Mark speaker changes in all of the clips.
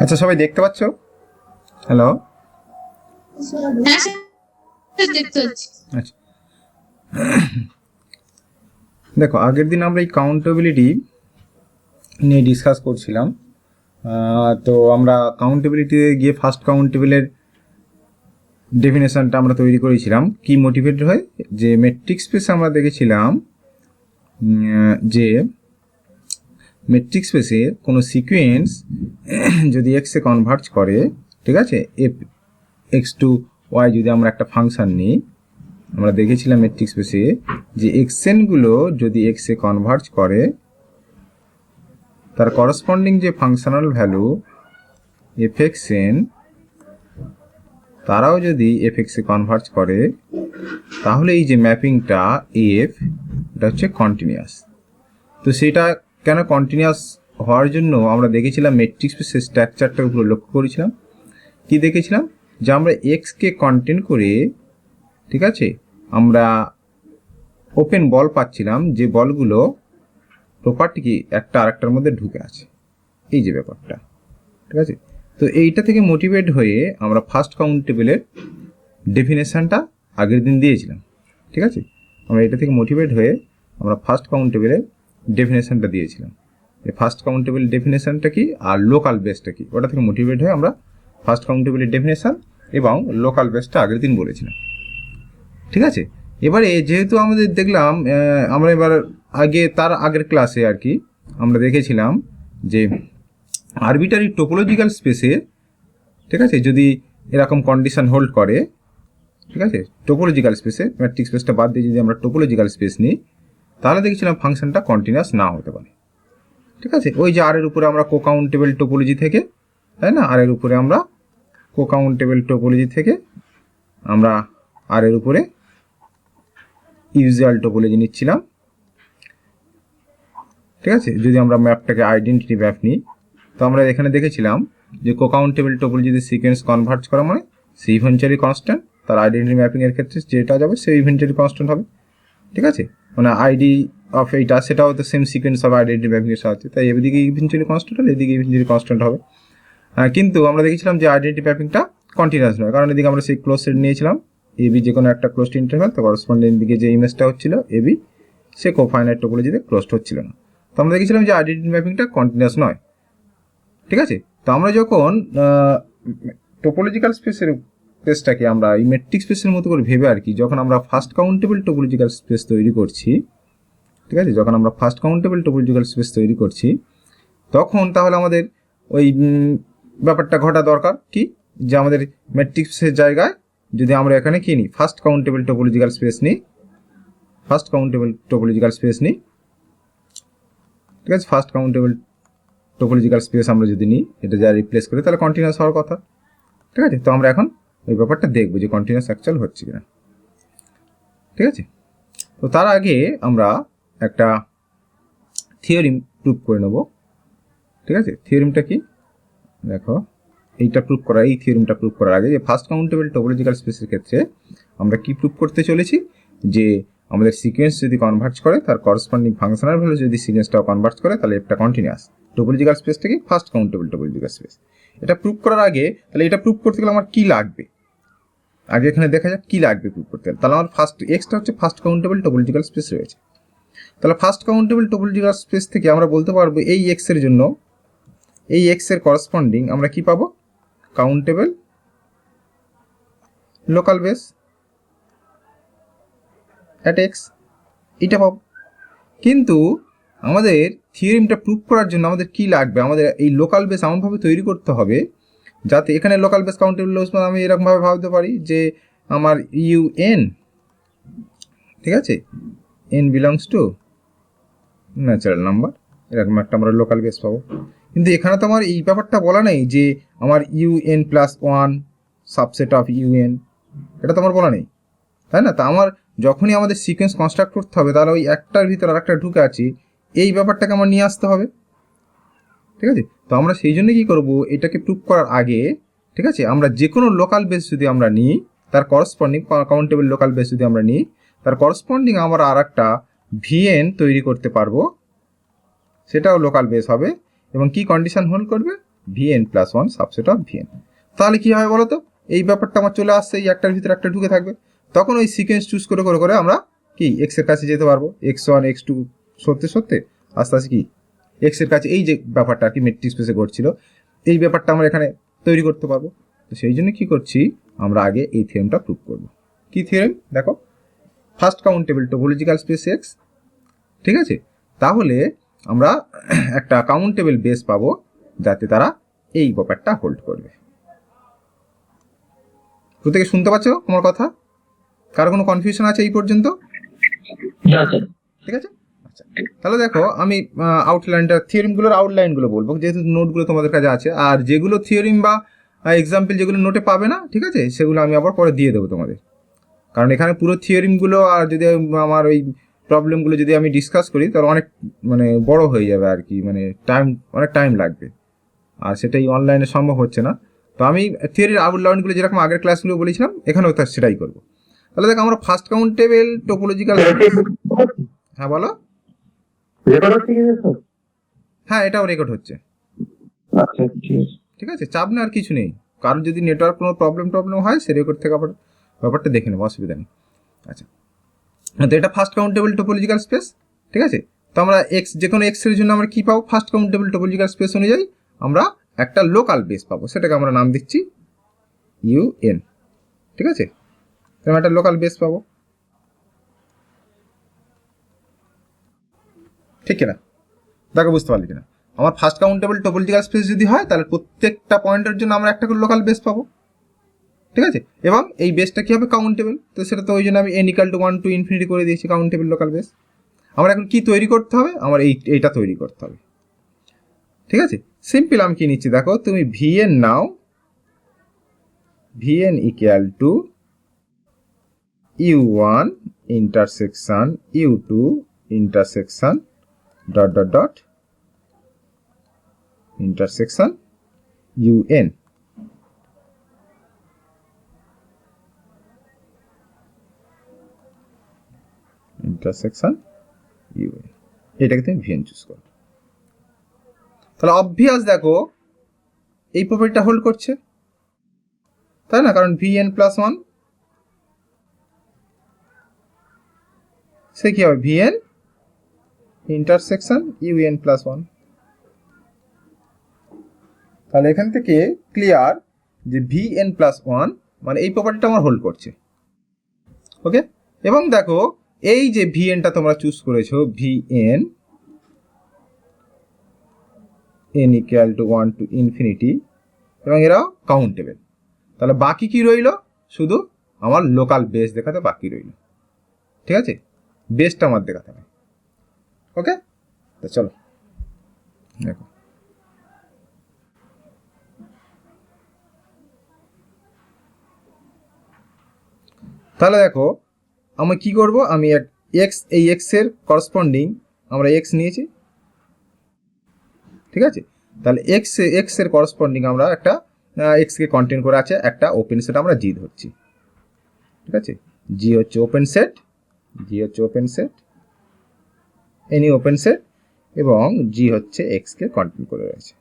Speaker 1: আচ্ছা, সবাই দেখতে পাচ্ছ? হ্যালো। আচ্ছা, দেখো, আগের দিন আমরা এই কাউন্টেবিলিটি নিয়ে ডিসকাস করছিলাম। তো আমরা কাউন্টেবিলিটিতে গিয়ে ফার্স্ট কাউন্টেবলের ডেফিনেশনটা আমরা তৈরি করেছিলাম কি মোটিভেটেড হয়, যে মেট্রিক স্পেসে আমরা দেখেছিলাম যে মেট্রিক স্পেসে কোনো সিকোয়েন্স যদি এক্সে কনভার্জ করে, ঠিক আছে, এফ এক্স টু ওয়াই যদি আমরা একটা ফাংশন নিই, আমরা দেখেছিলাম মেট্রিক স্পেসে যে এক্সএনগুলো যদি এক্সে কনভার্জ করে, তার করসপন্ডিং যে functional value F x N তারাও যদি এফ এক্সে কনভার্জ করে, তাহলে এই যে ম্যাপিংটা এফ, এটা হচ্ছে কন্টিনিউয়াস। তো সেটা কেন কন্টিনিউয়াস হওয়ার জন্য আমরা দেখেছিলাম মেট্রিক স্পেসের স্ট্রাকচারটার উপর লক্ষ্য করেছিলাম। কি দেখেছিলাম? যে আমরা এক্সকে কন্টেন করে, ঠিক আছে, আমরা ওপেন বল পাচ্ছিলাম, যে বলগুলো প্রপার্টি কি একটা আরেকটার মধ্যে ঢুকে আছে, এই যে ব্যাপারটা, ঠিক আছে। তো এইটা থেকে মোটিভেট হয়ে আমরা ফার্স্ট কাউন্টেবলের ডেফিনেশনটা আগের দিন দিয়েছিলাম, ঠিক আছে। আমরা এটা থেকে মোটিভেট হয়ে আমরা ফার্স্ট কাউন্টেবলের ডেফিনেশনটা দিয়েছিলাম। এই ফার্স্ট কাউন্টেবল ডেফিনেশনটা কি আর লোকাল বেসটা কি, ওটা থেকে মোটিভেট হয়ে আমরা ফার্স্ট কাউন্টেবলের ডেফিনেশন এবং লোকাল বেসটা আগের দিন বলেছিলাম, ঠিক আছে। এবারে যেহেতু আমাদের দেখলাম, আমরা এবার তার আগের ক্লাসে আর কি আমরা দেখেছিলাম যে আরবিটারি টোপোলজিক্যাল স্পেসে, ঠিক আছে, যদি এরকম কন্ডিশন হোল্ড করে, ঠিক আছে, টোপোলজিক্যাল স্পেসে, ম্যাট্রিক স্পেসটা বাদ দিয়ে যদি আমরা টোপোলজিক্যাল স্পেস নিই, তাহলে দেখেছিলাম ফাংশনটা কন্টিনিউয়াস না হতে পারে, ঠিক আছে। ওই যে আর এর উপরে আমরা কোকাউন্টেবল টোপোলজি থেকে, তাই না, আর এর উপরে আমরা কোকাউন্টেবল টোপোলজি থেকে আমরা আর এর উপরে ইউজুয়াল টোপোলজি নিচ্ছিলাম, ঠিক আছে। যদি আমরা ম্যাপটাকে আইডেন্টিটি ম্যাপ নিই, তো আমরা এখানে দেখেছিলাম যে কোকাউন্টেবল টোপোলজিতে সিকোয়েন্স কনভার্ট করা মানে সেই ইভেন্টারি কনস্ট্যান্ট, তার আইডেন্টিটি ম্যাপিংয়ের ক্ষেত্রে যেটা যাবে সেই ইভেন্টারি কনস্ট্যান্ট হবে, ঠিক আছে। মানে আইডি অফ এইটা সেটাও তো সেম সিকোয়েন্স হবে আইডেন্টিটি ম্যাপিংয়ের সাথে, তাই এদিকে ইভেন্টারি কনস্ট্যান্ট হলে এদিকে ইভেন্টারি কনস্ট্যান্ট হবে। কিন্তু আমরা দেখেছিলাম যে আইডেন্টিটি ম্যাপিংটা কন্টিনিউয়াস নয়, কারণ এদিকে আমরা সেই ক্লোজ সেট নিয়েছিলাম এবি, যে কোনো একটা ক্লোজড ইন্টারভ্যাল, তো করসপন্ডিং দিকে যে ইমেজটা হচ্ছিল এবি, সে কোফাইনাইট টোপোলজিতে ক্লোজড হচ্ছিল না। তো আমরা দেখেছিলাম যে আইডেন্টিটি ম্যাপিংটা কন্টিনিউয়াস নয়, ঠিক আছে। তো আমরা যখন টোপোলজিক্যাল স্পেসটাকে আমরা এই মেট্রিক স্পেসের মতো করে ভেবে আর কি, যখন আমরা ফার্স্ট কাউন্টেবল টোপোলজিক্যাল স্পেস তৈরি করছি, ঠিক আছে, যখন আমরা ফার্স্ট কাউন্টেবল টোপোলজিক্যাল স্পেস তৈরি করছি, তখন তাহলে আমাদের ওই ব্যাপারটা ঘটা দরকার কি, যে আমাদের মেট্রিক স্পেসের জায়গায় যদি আমরা এখানে কি নিই, ফার্স্ট কাউন্টেবল টোপোলজিক্যাল স্পেস নিই, ফার্স্ট কাউন্টেবল টোপোলজিক্যাল স্পেস নিই, ঠিক আছে, ফার্স্ট কাউন্টেবল টোপোলজিক্যাল স্পেস আমরা যদি নিই, এটা যা রিপ্লেস করি, তাহলে কন্টিনিউয়াস হওয়ার কথা, ঠিক আছে। তো আমরা এখন ওই ব্যাপারটা দেখবো যে কন্টিনিউয়াস অ্যাকচুয়াল হচ্ছে কিনা, ঠিক আছে। তো তার আগে আমরা একটা থিওরিম প্রুভ করে নেব, ঠিক আছে। থিওরিমটা কি দেখো, এইটা প্রুভ করা, এই থিওরিমটা প্রুভ করার আগে যে ফার্স্ট কাউন্টেবল টোপোলজিক্যাল স্পেসের ক্ষেত্রে আমরা কি প্রুভ করতে চলেছি, যে আমাদের সিকোয়েন্স যদি কনভার্ট করে, তার করসপন্ডিং ফাংশনাল ভ্যালু যদি সিকোয়েন্সটাও কনভার্ট করে, তাহলে এটা কন্টিনিউয়াস টোপোলজিক্যাল স্পেস থেকে ফার্স্ট কাউন্টেবল টোপোলজিক্যাল স্পেস। এটা প্রুভ করার আগে তাহলে এটা প্রুভ করতে গেলে আমার কি লাগবে, আগে এখানে দেখা যাক কি লাগবে প্রুভ করতে গেলে। তাহলে আমার ফার্স্ট এক্সটা হচ্ছে ফার্স্ট কাউন্টেবল টোপোলজিক্যাল স্পেস রয়েছে, তাহলে ফার্স্ট কাউন্টেবল টোপোলজিক্যাল স্পেস থেকে আমরা বলতে পারবো এই এক্স এর জন্য, এই এক্স এর করসপন্ডিং আমরা কি পাবো, countable local base at x, এটা পাবো। কিন্তু আমাদের থিওরিমটা প্রুভ করার জন্য আমাদের কি লাগবে, আমাদের এই লোকাল বেস এমনভাবে তৈরি করতে হবে যাতে এখানে লোকাল বেস কাউন্টেবল আমি এরকমভাবে ভাবতে পারি যে আমার ইউ এন, ঠিক আছে, N belongs to natural number, এরকম একটা আমরা লোকাল বেস পাবো। কিন্তু এখানে তো আমার এই ব্যাপারটা বলা নেই যে আমার U N plus one subset of U N, এটা তো আমার বলা নেই, তাই না। তা আমার যখনই আমাদের সিকোয়েন্স কনস্ট্রাক্ট করতে হবে, তাহলে ওই একটার ভিতর আর একটা ঢুকে আছি, এই ব্যাপারটাকে আমার নিয়ে আসতে হবে, ঠিক আছে। তো আমরা সেই জন্য কি করব, এটাকে প্রুভ করার আগে, ঠিক আছে, আমরা যে কোনো লোকাল বেস যদি আমরা নিই, তার করসপন্ডিং কাউন্টেবল লোকাল বেস যদি আমরা নিই, তার করসপন্ডিং আমরা আর একটা ভিএন তৈরি করতে পারবো, সেটাও লোকাল বেস হবে, এবং কি কন্ডিশন হোল্ড করবে, vn plus one subset of vn। তাহলে কি হবে বলো তো, এই ব্যাপারটা আমার চলে আসছে, এই একটার ভিতরে একটা ঢুকে থাকবে। তখন ওই সিকোয়েন্স চুজ করে করে করে আমরা কি এক্স এর কাছে যেতে পারবো, x1 x2 সত্যি সত্যি আস্তে আস্তে কি এক্স এর কাছে এই যে ব্যাপারটা আর কি মেট্রিক স্পেসে ঘটছিল, এই ব্যাপারটা আমরা এখানে তৈরি করতে পারবো। তো সেই জন্য কি করছি, আমরা আগে এই থিওরেমটা প্রুভ করব। কি থিওরেম দেখো, first countable topological space x, ঠিক আছে। তাহলে আমরা একটা কাউন্টেবল বেস পাবো যাতে তারা এই ব্যাপারটা হোল্ড করবে। প্রত্যেকে শুনতে পাচ্ছ আমার কথা? কারো কোনো কনফিউশন আছে এই পর্যন্ত? ঠিক আছে, আচ্ছা তাহলে দেখো আমি আউটলাইনটা থিওরিমগুলোর আউটলাইনগুলো বলবো, যেহেতু নোটগুলো তোমাদের কাছে আছে, আর যেগুলো থিওরিম বা এক্সাম্পল যেগুলো নোটে পাবে না, ঠিক আছে, সেগুলো আমি আবার পরে দিয়ে দেবো তোমাদের। কারণ এখানে পুরো থিওরিমগুলো আর যদি আমার ওই প্রবলেমগুলো যদি আমি ডিসকাস করি তাহলে অনেক মানে বড় হয়ে যাবে আর কি, মানে অনেক টাইম লাগবে, আর সেটাই অনলাইনে সম্ভব হচ্ছে না। তো আমি থিওরির আউটলাইনগুলো যেরকম আগের ক্লাসগুলো বলেছিলাম এখানেও তার সেটাই করবো। তাহলে দেখো আমরা ফার্স্ট কাউন্টেবল টোপোলজিক্যাল, হ্যাঁ বলো। হ্যাঁ এটাও রেকর্ড হচ্ছে, ঠিক আছে, চাপ না আর কিছু নেই। কারণ যদি নেটওয়ার্ক কোনো প্রবলেম হয় সে রেকর্ড থেকে আবার ব্যাপারটা দেখে নেবো, অসুবিধা নেই। আচ্ছা, তো এটা ফার্স্ট কাউন্টেবল টোপোলজিক্যাল স্পেস, ঠিক আছে। তো আমরা এক্স, যে কোনো এক্স এর জন্য আমরা কি পাবো, ফার্স্ট কাউন্টেবল টোপোলজিক্যাল স্পেস অনুযায়ী আমরা একটা লোকাল বেস পাবো, সেটাকে আমরা নাম দিচ্ছি ইউএন, ঠিক আছে। আমরা একটা লোকাল বেস পাবো, ঠিক কিনা দেখো, বুঝতে পারলি কিনা? আমার ফার্স্ট কাউন্টেবল টোপোলজিক্যাল স্পেস যদি হয় তাহলে প্রত্যেকটা পয়েন্টের জন্য আমরা একটা করে লোকাল বেস পাবো, ঠিক আছে। এবং এই বেসটা কি হবে, কাউন্টেবল। তো সেটা তো ওই জন্য আমি n = 1 to infinity করে দিয়েছি কাউন্টেবল লোকাল বেস। আমার এখন কি তৈরি করতে হবে, আমার এইটা তৈরি করতে হবে, ঠিক আছে। সিম্পল আমি কি নিচ্ছি দেখো, তুমি vn নাও, vn = u1 intersection u2 intersection dot dot dot intersection un, intersection un, এটাকে তুমি vn চুজ করো। তাহলে অবভিয়াস দেখো এই প্রপার্টিটা হোল্ড করছে, তাই না? কারণ vn প্লাস ওয়ান, সে কি হবে vn intersection un plus one. তাহলে এখান থেকে ক্লিয়ার যে vn প্লাস ওয়ান মানে এই প্রপার্টিটা আমার হোল্ড করছে, ওকে। এবং দেখো এই যে vnটা তোমরা চুজ করেছো, vn n = 1 to infinity, এবং এরাও কাউন্টেবল। তাহলে বাকি কি রইল, শুধু আমার লোকাল বেস দেখাতে বাকি রইল, ঠিক আছে, বেসটা আমার দেখাতে হবে, ওকে। তো চলো দেখো, তাহলে দেখো আমি কি করব, আমি এক্স, এই এক্স এর করসপন্ডিং আমরা এক্স নিয়েছি, ঠিক আছে। তাহলে এক্স এর করসপন্ডিং আমরা একটা এক্স কে কন্টেন করে আছে একটা ওপেন সেট আমরা জি ধরছি, ঠিক আছে। জি হচ্ছে open set, any open set, এবং জি হচ্ছে এক্স কে কন্টেন করে রয়েছে,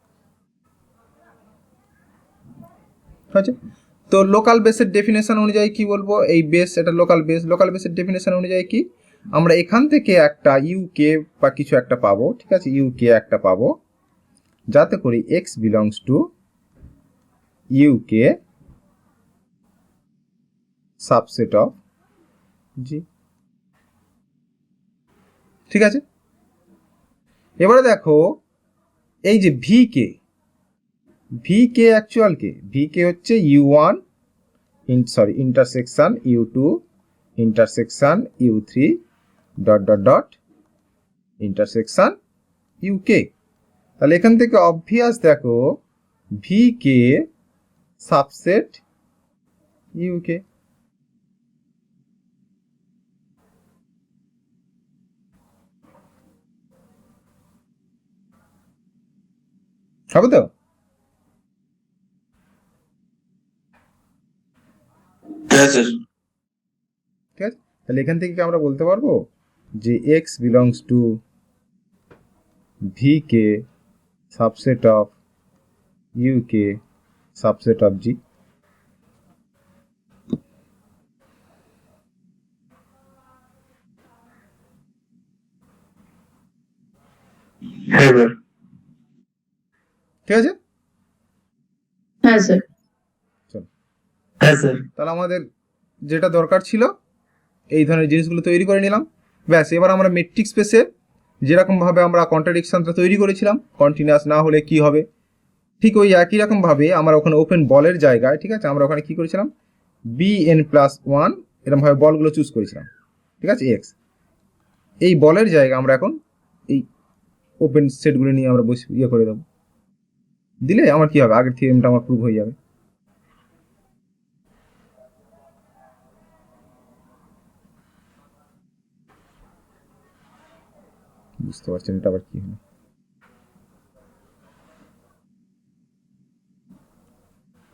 Speaker 1: ঠিক আছে। তো লোকাল বেসের ডেফিনেশন অনুযায়ী কি বলবো, এই বেস এটা লোকাল বেসের ডেফিনেশন অনুযায়ী কি, আমরা এখান থেকে একটা ইউকে বা কিছু একটা পাবো, ঠিক আছে, ইউকে একটা পাবো যাতে করে x belongs to U k subset of G, ঠিক আছে। এবারে দেখো এই যে ভিকে অ্যাকচুয়াল কে, ভিকে হচ্ছে u1 intersection u2 intersection u3 dot dot dot intersection UK. তাহলে এখান থেকে অবভিয়াস দেখো ভিকে সাবসেট ইউকে, হবে তো? ঠিক আছে, তাহলে এখান থেকে কি আমরা বলতে পারবো যে x belongs to V k subset of U k subset of G.
Speaker 2: হ্যাঁ স্যার।
Speaker 1: ঠিক আছে,
Speaker 3: হ্যাঁ স্যার।
Speaker 1: চলো
Speaker 2: হ্যাঁ স্যার।
Speaker 1: তাহলে আমাদের যেটা দরকার ছিল এই ধরনের জিনিসগুলো তৈরি করে নিলাম। ব্যাস, এবার আমরা মেট্রিক স্পেসে যেরকমভাবে আমরা কন্ট্রাডিকশনটা তৈরি করেছিলাম কন্টিনিউয়াস না হলে কি হবে, ঠিক ওই একই রকমভাবে আমরা ওখানে ওপেন বলের জায়গায়, ঠিক আছে, আমরা ওখানে কি করেছিলাম bn+1 এরকমভাবে বলগুলো চুজ করেছিলাম, ঠিক আছে, এক্স। এই বলের জায়গা আমরা এখন এই ওপেন সেটগুলো নিয়ে আমরা বসে ইয়ে করে দেবো, দিলে আমার কি হবে, আগের থিওরেমটা আমার প্রুভ হয়ে যাবে। বুঝতে পারছেন এটা আবার কি হলো,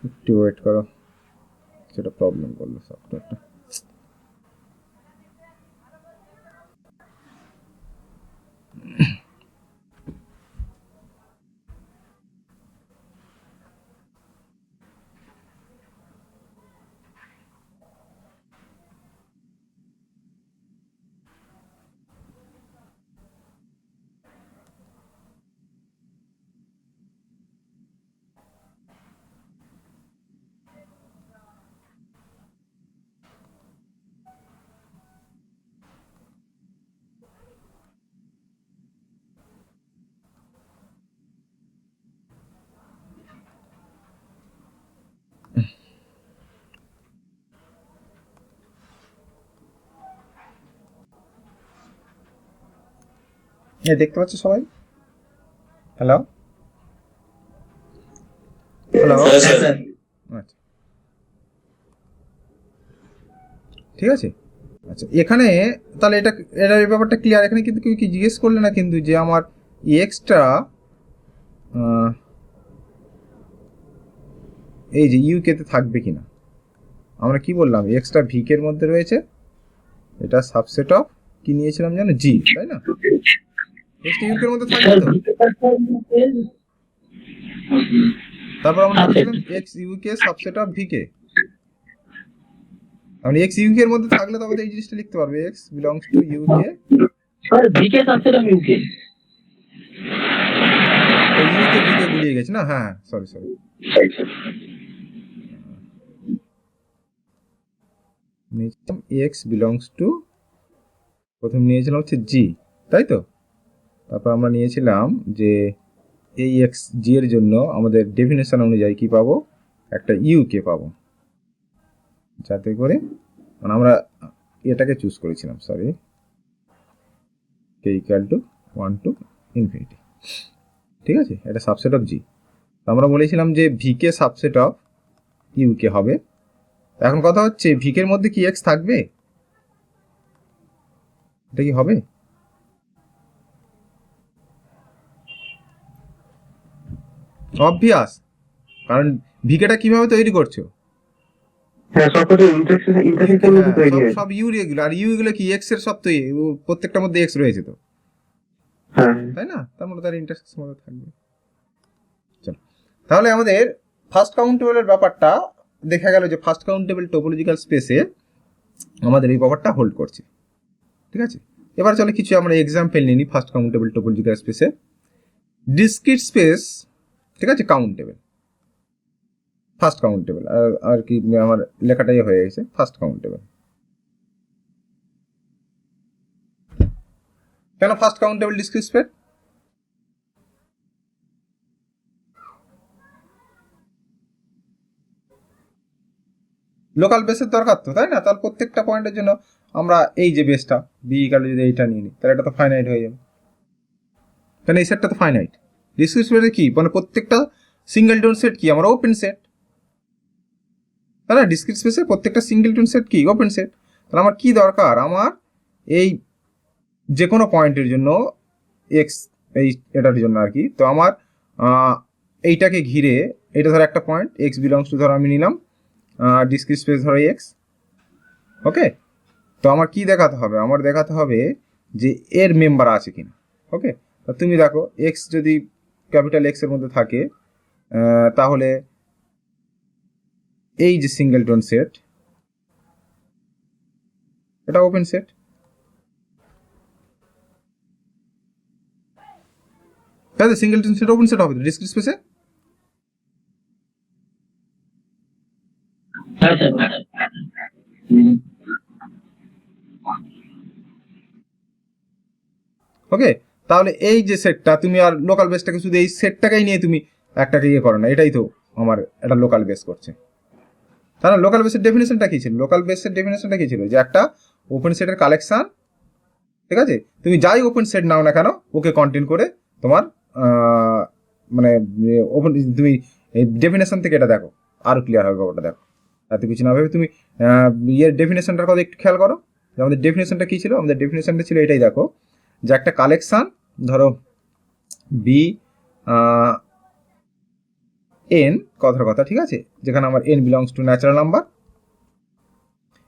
Speaker 1: একটু ওয়েট করো, সেটা প্রবলেম করলো সফটওয়্যারটা। দেখতে পাচ্ছ সবাই? হ্যালো হ্যালো, আচ্ছা ঠিক আছে। আচ্ছা এখানে তাহলে এটা এই ব্যাপারটা ক্লিয়ার। এখানে কিন্তু কেউ কি জিজ্ঞেস করলে না কিন্তু যে আমার এক্সটা এই যে ইউকেতে থাকবে কিনা। আমরা কি বললাম, এক্সটা ভিকের মধ্যে রয়েছে, এটা সাবসেট অফ কি নিয়েছিলাম জানো, জি, তাই না? এক্সটা ইউকের মধ্যে থাকবে তো। তারপর আমরা বলছিলাম x UK subset of V K, মানে এক্স ইউকে এর মধ্যে থাকলে তবে তো এই জিনিসটা লিখতে পারবে, x belongs to UK
Speaker 2: sir V K subset of UK.
Speaker 1: UK V K গুলিয়ে গেছে না, হ্যাঁ সরি নিয়েছিলাম এক্স বিলংস টু, প্রথম নিয়েছিলাম হচ্ছে জি, তাই তো। তারপর আমরা নিয়েছিলাম যে এই এক্স জি এর জন্য আমাদের ডেফিনেশন অনুযায়ী কি পাবো, একটা ইউকে পাবো, যাতে করে মানে আমরা এটাকে চুজ করেছিলাম, sorry, K equal to 1 to infinity, ঠিক আছে, এটা সাবসেট অফ জি। আমরা বলেছিলাম যে ভিকে সাবসেট অফ ইউকে হবে। এখন কথা হচ্ছে ভিকের মধ্যে কি এক্স থাকবে, এটা কি হবে? অবভিয়াস, কারণ ভিকেটা কিভাবে তৈরি করছো,
Speaker 2: হ্যাঁ সবকটা ইন্টারসেকশন মধ্যে তৈরি হয়।
Speaker 1: সব ইউ এগুলো, আর ইউ এগুলো কি এক্স এর সব তো প্রত্যেকটার মধ্যে এক্স রয়েছে তো,
Speaker 2: হ্যাঁ
Speaker 1: তাই না? তার মধ্যে তার ইন্টারসেকশন মধ্যে থাকবে। চলো তাহলে আমাদের ফার্স্ট কাউন্টেবলের ব্যাপারটা দেখা গেল যে ফার্স্ট কাউন্টেবল টোপোলজিক্যাল স্পেসে আমাদের এই ব্যাপারটা হোল্ড করছে, ঠিক আছে। এবার চলে কিছু আমরা এক্সাম্পল নিই ফার্স্ট কাউন্টেবল টোপোলজিক্যাল স্পেসে। ডিসক্রিট স্পেস, ঠিক আছে, কাউন্টেবল, ফার্স্ট কাউন্টেবল, আর কি আমার লেখাটাই হয়ে গেছে ফার্স্ট কাউন্টেবল। কেন first countable discrete space? Local বেসের দরকার তো, তাই না? তাহলে প্রত্যেকটা পয়েন্টের জন্য আমরা এই যে বেসটা বি ইকাল যদি এইটা নিয়ে নিই, তাহলে এটা তো ফাইনাইট হয়ে যাবে, কারণ এই সেটটা তো ফাইনাইট। ডিসক্রিট স্পেসে কি মানে প্রত্যেকটা সিঙ্গেল টোন সেট কি আমার ওপেন সেট, তাই না? ডিসক্রিট স্পেসে প্রত্যেকটা সিঙ্গেল টোন সেট কি ওপেন সেট। তাহলে আমার কি দরকার, আমার এই যে কোনো পয়েন্টের জন্য এক্স, এই এটার জন্য আর কি, তো আমার এইটাকে ঘিরে, এটা ধরো একটা পয়েন্ট, এক্স বিলংস টু ধরো আমি নিলাম ডিসক্রিট স্পেস ধরো এক্স, ওকে। তো আমার কি দেখাতে হবে, আমার দেখাতে হবে যে এর মেম্বার আছে কিনা, ওকে। তুমি দেখো এক্স যদি ক্যাপিটাল এক্স এর মধ্যে থাকে, তাহলে এই যে সিঙ্গেলটন সেট, এটা ওপেন সেট। তাহলে সিঙ্গেলটন সেট ওপেন সেট হবে তো ডিসক্রিট স্পেসে।
Speaker 2: হ্যাঁ স্যার।
Speaker 1: ওকে, তাহলে এই যে সেটটা তুমি আর লোকাল বেসটাকে শুধু এই সেটটাকেই নিয়ে তুমি একটাকে ইয়ে করো না, এটাই তো আমার এটা লোকাল বেস করছে। তাহলে লোকাল বেসের ডেফিনেশনটা কি ছিল? লোকাল বেসের ডেফিনেশনটা কি ছিল? যে একটা ওপেন সেটের কালেকশন, ঠিক আছে, তুমি যাই ওপেন সেট নাও না কেন ওকে কন্টেন করে তোমার মানে ওপেন, তুমি এই ডেফিনেশন থেকে এটা দেখো আরো ক্লিয়ার হবে ব্যাপারটা। দেখো এত কিছু না ভেবে তুমি ইয়ের ডেফিনেশনটার কথা একটু খেয়াল করো যে আমাদের ডেফিনেশনটা কি ছিল। আমাদের ডেফিনেশনটা ছিল এটাই, দেখো যে একটা কালেকশন, ধরো বি এন, কথার কথা, ঠিক আছে, যেখানে আমার N belongs to natural number,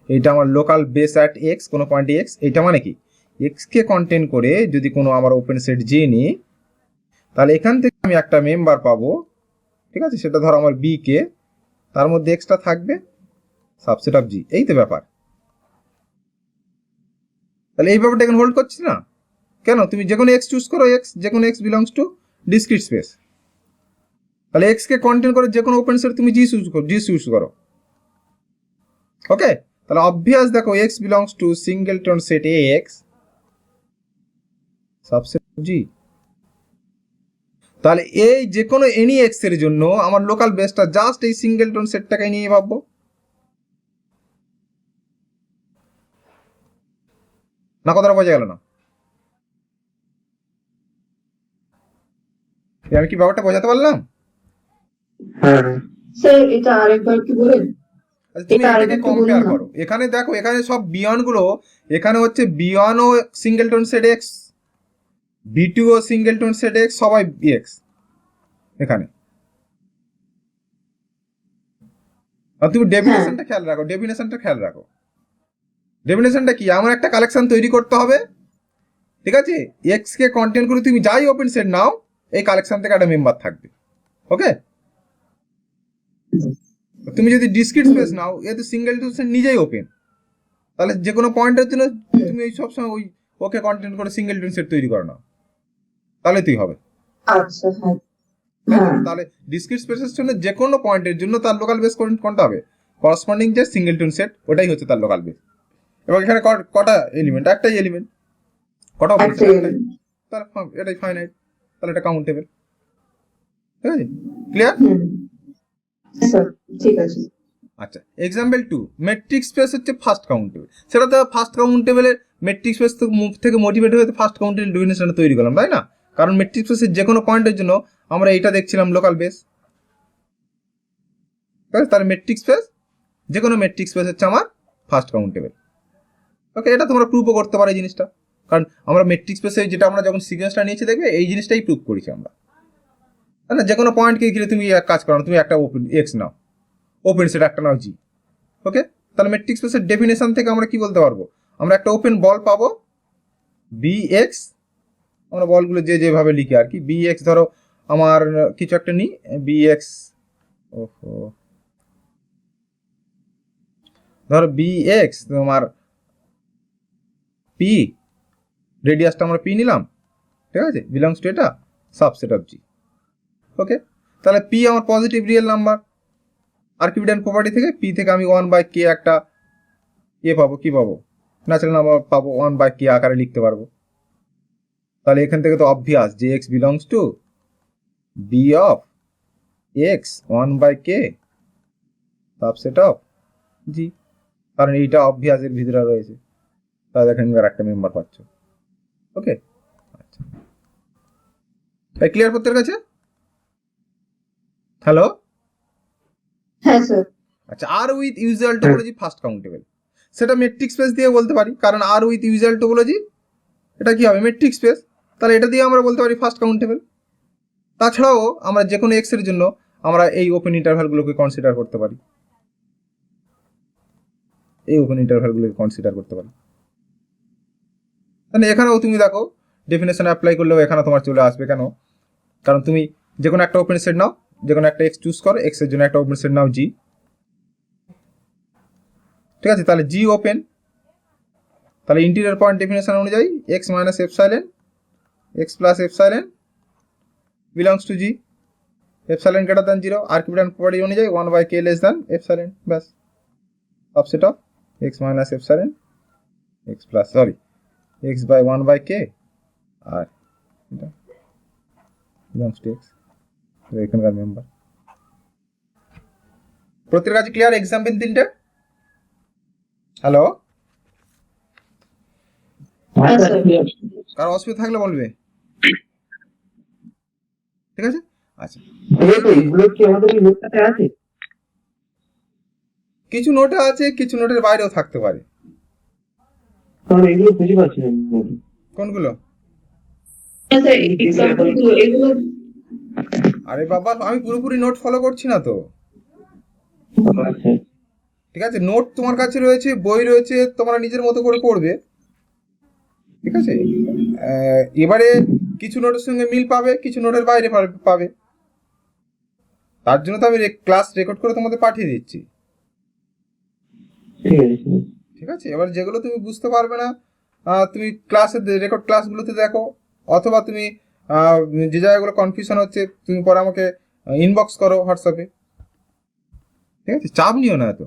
Speaker 1: এইটা আমার লোকাল বেস অ্যাট এক্স, কোনো পয়েন্ট এক্স, এইটা মানে কি এক্সকে কন্টেন করে যদি কোনো আমার ওপেন সেট জি নিই, তাহলে এখান থেকে আমি একটা মেম্বার পাবো, ঠিক আছে, সেটা ধরো আমার বি কে, তার মধ্যে এক্সটা থাকবে সাবসেট অফ জি। এই তো ব্যাপার। তাহলে এই ব্যাপারটা এখন হোল্ড করছি না কেন? তুমি যে কোনো এক্স চুজ করো, এক্স যে কোনো x belongs two discrete space, তাহলে এক্স কে কন্টেন করে যে কোনো ওপেন সেট তুমি জি চুজ করো। ওকে, তাহলে অবভিয়াস দেখো x belongs to singleton set এ এক্স সাবসেট জি। তাহলে এই যে কোনো এনি এক্স এর জন্য আমার লোকাল বেসটা জাস্ট এই সিঙ্গেলটন সেটটাকে নিয়ে ভাববো। না কথাটা বোঝা গেল না? আমি কি ব্যাপারটা বোঝাতে পারলাম?
Speaker 2: হ্যাঁ
Speaker 3: স্যার এটা আরেকবার কি বলেন?
Speaker 1: আচ্ছা, তুমি
Speaker 3: এটা
Speaker 1: এটাকে
Speaker 3: আরেকটু
Speaker 1: কম্পেয়ার
Speaker 3: বলুন না।
Speaker 1: করো। এখানে দেখো, এখানে সব বিয়ন গুলো, এখানে হচ্ছে বিয়ন ও singleton set x, B two ও সিঙ্গেলটন সেট এক্স, সবাই এক্স এখানে। আর তুমি ডেফিনেশনটা খেয়াল রাখো, ডেফিনেশনটা খেয়াল রাখো। ডেফিনেশনটা কি? আমার একটা কালেকশন তৈরি করতে হবে, ঠিক আছে, এক্স কে কন্টেন্ট করে তুমি যাই ওপেন সেট নাও এই কালেকশন থেকে একটা মেম্বার থাকবে। ওকে, তুমি যদি ডিসক্রিট স্পেস নাও এ তো সিঙ্গেলটন সেট নিজেই ওপেন, তাহলে যে কোনো পয়েন্টের জন্য তুমি এই সবসময় ওই ওকে কন্টেন্ট করে সিঙ্গেলটন সেট তৈরি করো না, তাহলে তুই হবে।
Speaker 3: আচ্ছা, হ্যাঁ হ্যাঁ
Speaker 1: তাহলে ডিসক্রিট স্পেসের জন্য যে কোনো পয়েন্টের জন্য তার লোকাল বেস কোনটা হবে? করসপন্ডিং যে সিঙ্গেলটন সেট ওটাই হচ্ছে তার লোকাল বেস। এবং এখানে কটা এলিমেন্ট? একটাই এলিমেন্ট। কটা ওপেন সেট? একটাই। তাহলে এটাই ফাইনাইট, তাহলে এটা কাউন্টেবল। ঠিক আছে, ক্লিয়ার?
Speaker 3: স্যার ঠিক আছে।
Speaker 1: আচ্ছা, এক্সাম্পল 2, মেট্রিক স্পেস হচ্ছে ফার্স্ট কাউন্টেবল। সেটা তো ফার্স্ট কাউন্টেবলের মেট্রিক স্পেস থেকে মোটিভেট হয়ে ফার্স্ট কাউন্টেবল ডেফিনেশনটা তৈরি করলাম, তাই না? কারণ মেট্রিক স্পেসের যে কোনো পয়েন্টের জন্য আমরা এইটা দেখছিলাম লোকাল বেস। তাহলে মেট্রিক স্পেস, যে কোনো মেট্রিক স্পেস হচ্ছে আমার ফার্স্ট কাউন্টেবল। ওকে, এটা তোমরা প্রুভও করতে পারো এই জিনিসটা, কারণ আমরা মেট্রিক স্পেসে যেটা আমরা যখন সিকোয়েন্সটা নিয়েছি দেখবে এই জিনিসটাই প্রুভ করেছি আমরা, তাই না? যে কোনো পয়েন্টকে ঘিরে তুমি এক কাজ করো, তুমি একটা ওপেন এক্স নাও, ওপেন সেট একটা নাও জি। ওকে, তাহলে মেট্রিক স্পেসের ডেফিনেশন থেকে আমরা কি বলতে পারবো? আমরা একটা ওপেন বল পাবো বি এক্স, আমরা বলগুলো যে যেভাবে লিখি আর কি, বি এক্স ধরো আমার কিছু একটা নিই বি এক্স, ওহো, ধরো বি এক্স তোমার পি, রেডিয়াসটা আমরা পি নিলাম, ঠিক আছে, বিলংস টু এটা সাবসেট অফ জি। ওকে, তাহলে পি আমার positive real number, Archimedean property থেকে পি থেকে আমি 1/k একটা পাবো, কি পাবো, ন্যাচারাল নাম্বার পাবো, 1/k আকারে লিখতে পারবো। তাহলে এখান থেকে তো অবভিয়াস যে x belongs to B of x 1/k subset of G, কারণ এইটা অবভিয়াস এর ভিতরে রয়েছে। তাহলে এখানে একটা মেম্বার পাচ্ছ। ওকে, আচ্ছা, ক্লিয়ার প্রত্যেকের কাছে? হ্যালো?
Speaker 3: হ্যাঁ স্যার।
Speaker 1: আচ্ছা, R with usual topology first countable, সেটা মেট্রিক স্পেস দিয়ে বলতে পারি, কারণ আর উইথ ইউজুয়াল টোপোলজি এটা কি হবে? মেট্রিক স্পেস, তাহলে এটা দিয়ে আমরা বলতে পারি ফার্স্ট কাউন্টেবল। তাছাড়াও আমরা যে কোনো এক্স এর জন্য আমরা এই ওপেন ইন্টারভ্যালগুলোকে কনসিডার করতে পারি, এই ওপেন ইন্টারভ্যালগুলোকে কনসিডার করতে পারি। মানে এখানেও তুমি দেখো ডেফিনেশন অ্যাপ্লাই করলেও এখানে তোমার চলে আসবে। কেন? কারণ তুমি যে কোনো একটা ওপেন সেট নাও, যে কোনো একটা এক্স চুজ করো, এক্স এর জন্য একটা ওপেন সেট নাও জি। ঠিক আছে, তাহলে জি ওপেন, তাহলে ইন্টিরিয়র পয়েন্ট ডেফিনেশন অনুযায়ী x minus epsilon x plus epsilon belongs to G, epsilon greater than 0, Archimedean property অনুযায়ী 1/k লেস দ্যান এপসাইলেন, ব্যাস। Subset of x minus epsilon x plus x by 1/k আর এটা belongs to x, এখানকার member. প্রত্যেকের কাছে clear example 3টে? Hello,
Speaker 3: হ্যাঁ sir.
Speaker 1: কারো অসুবিধা থাকলে বলবে, ঠিক আছে? আচ্ছা,
Speaker 2: এগুলো কি আমাদের এই নোটটাতে আছে?
Speaker 1: কিছু নোটে আছে, কিছু নোটের বাইরেও থাকতে পারে।
Speaker 2: কারণ এগুলো খুঁজে পাচ্ছি না।
Speaker 1: কোনগুলো?
Speaker 3: হ্যাঁ স্যার, এক্সাম্পল গুলো এগুলো।
Speaker 1: আরে বাবা, আমি পুরোপুরি নোট ফলো করছি না তো।
Speaker 2: আচ্ছা,
Speaker 1: ঠিক আছে, নোট তোমার কাছে রয়েছে, বই রয়েছে, তোমরা নিজের মতো করে পড়বে। ঠিক আছে, এবারে কিছু নোটের সঙ্গে মিল পাবে, কিছু নোটের বাইরে পাবে। তার জন্য তো আমি ক্লাস রেকর্ড করে তোমাদের পাঠিয়ে দিচ্ছি।
Speaker 2: ঠিক আছে।
Speaker 1: ঠিক আছে, এবার যেগুলো তুমি বুঝতে পারবে না, তুমি রেকর্ড ক্লাসগুলোতে দেখো, অথবা তুমি যে জায়গাগুলো কনফিউশন হচ্ছে তুমি পরে আমাকে ইনবক্স করো হোয়াটসঅ্যাপে। ঠিক আছে, চাপ নিও না এত,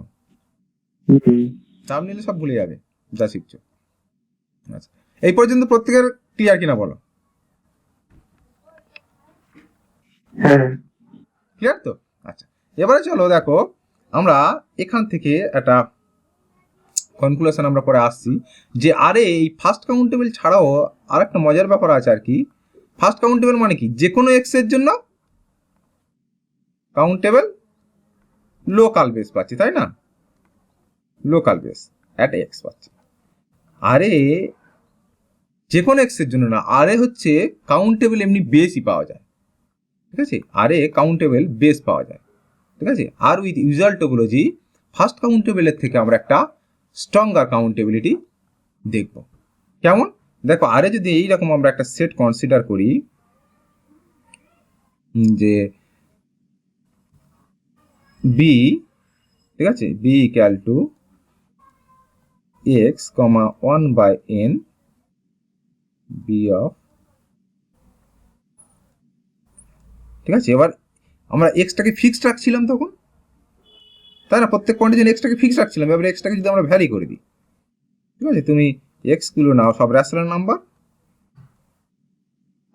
Speaker 1: চাপ নিলে সব ভুলে যাবে যা শিখছো। আচ্ছা, এই পর্যন্ত প্রত্যেকের ক্লিয়ার কিনা বলো?
Speaker 2: হ্যাঁ,
Speaker 1: ক্লিয়ার তো? আচ্ছা, এবারে চলো দেখো, আমরা এখান থেকে একটা কনক্লুশন আমরা পরে আসছি যে আরে এই ফার্স্ট কাউন্টেবল ছাড়াও আর একটা মজার ব্যাপার আছে আর কি। ফার্স্ট কাউন্টেবল মানে কি, যে কোনো এক্স এর জন্য কাউন্টেবল লোকাল বেস পাচ্ছি, তাই না? লোকাল বেস অ্যাট এক্স পাচ্ছি। আরে যে কোনো এক্স এর জন্য না, আরে হচ্ছে কাউন্টেবল এমনি বেসই পাওয়া যায়। ঠিক আছে, আরে কাউন্টেবল বেস পাওয়া যায়। ঠিক আছে, আর উইথ ইউজুয়াল টোপোলজি ফার্স্ট কাউন্টেবলের থেকে আমরা একটা স্ট্রঙ্গার কাউন্টেবিলিটি দেখব। কেমন? দেখো, আরে যদি এইরকম আমরা একটা সেট কনসিডার করি যে বি, ঠিক আছে, B equal to x comma 1/n B of, ঠিক আছে, এবার আমরা এক্সটাকে ফিক্সড রাখছিলাম তখন, তাই না? প্রত্যেক পয়েন্টের জন্য এক্সটাকে ফিক্সড রাখছিলাম। এবার এক্সটাকে যদি আমরা ভ্যারি করে দিই, ঠিক আছে, তুমি এক্স গুলো নাও সব রেশনাল নাম্বার,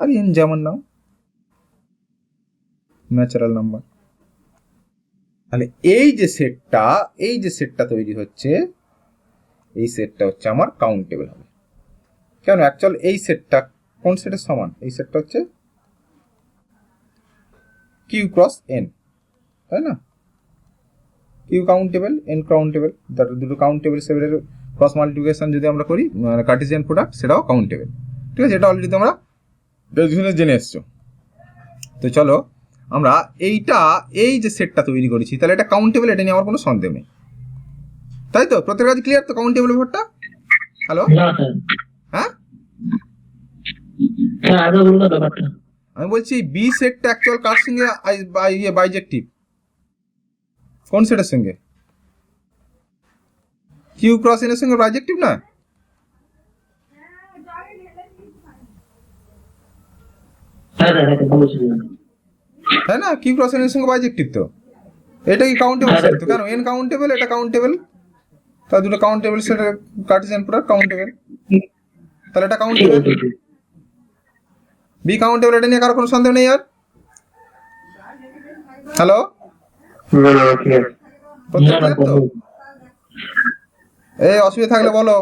Speaker 1: আর এন যেমন নাও ন্যাচারাল নাম্বার। তাহলে এই যে সেটটা তৈরি হচ্ছে, এই সেটটা হচ্ছে আমার কাউন্টেবল হবে। কেন? অ্যাকচুয়াল এই সেটটা কোন সেটের সমান? এই সেটটা হচ্ছে কিউ ক্রস এন, তাই না? কিউ কাউন্টেবল, এন কাউন্টেবল, দুটো কাউন্টেবল সেটের ক্রস মাল্টিপ্লিকেশন যদি আমরা করি, মানে কার্টেসিয়ান প্রোডাক্ট, সেটাও কাউন্টেবল। ঠিক আছে, এটা অলরেডি তোমরা গ্র্যাজুয়েশনে জেনে এসছো। তো চলো আমরা এই যে সেটটা তৈরি করেছি, তাহলে এটা কাউন্টেবল, এটা নিয়ে আমার কোনো সন্দেহ নেই, তাই তো? প্রত্যেকের কাছে ক্লিয়ার তো কাউন্টেবল ব্যাপারটা? হ্যালো, হ্যাঁ, আমি বলছি বি সেটটা অ্যাকচুয়াল কার সঙ্গে বাইজেক্টিভ? কোন সেটের সঙ্গে? কিউ ক্রস এন এর সঙ্গে বাইজেক্টিভ না? তাই না? কিউ ক্রস এন এর সঙ্গে বাইজেক্টিভ তো। এটা কি কাউন্টেবল সেট তো? কেন? এন কাউন্টেবল, এটা কাউন্টেবল, তা দুটো কাউন্টেবল সেটের কার্টেসিয়ান প্রোডাক্ট কাউন্টেবল, তাহলে এটা কাউন্টেবল। বি কাউন্টেবল, এটা নিয়ে কারো কোনো সন্দেহ নেই আর? হ্যালো, তো এই অসুবিধা থাকলে বলো,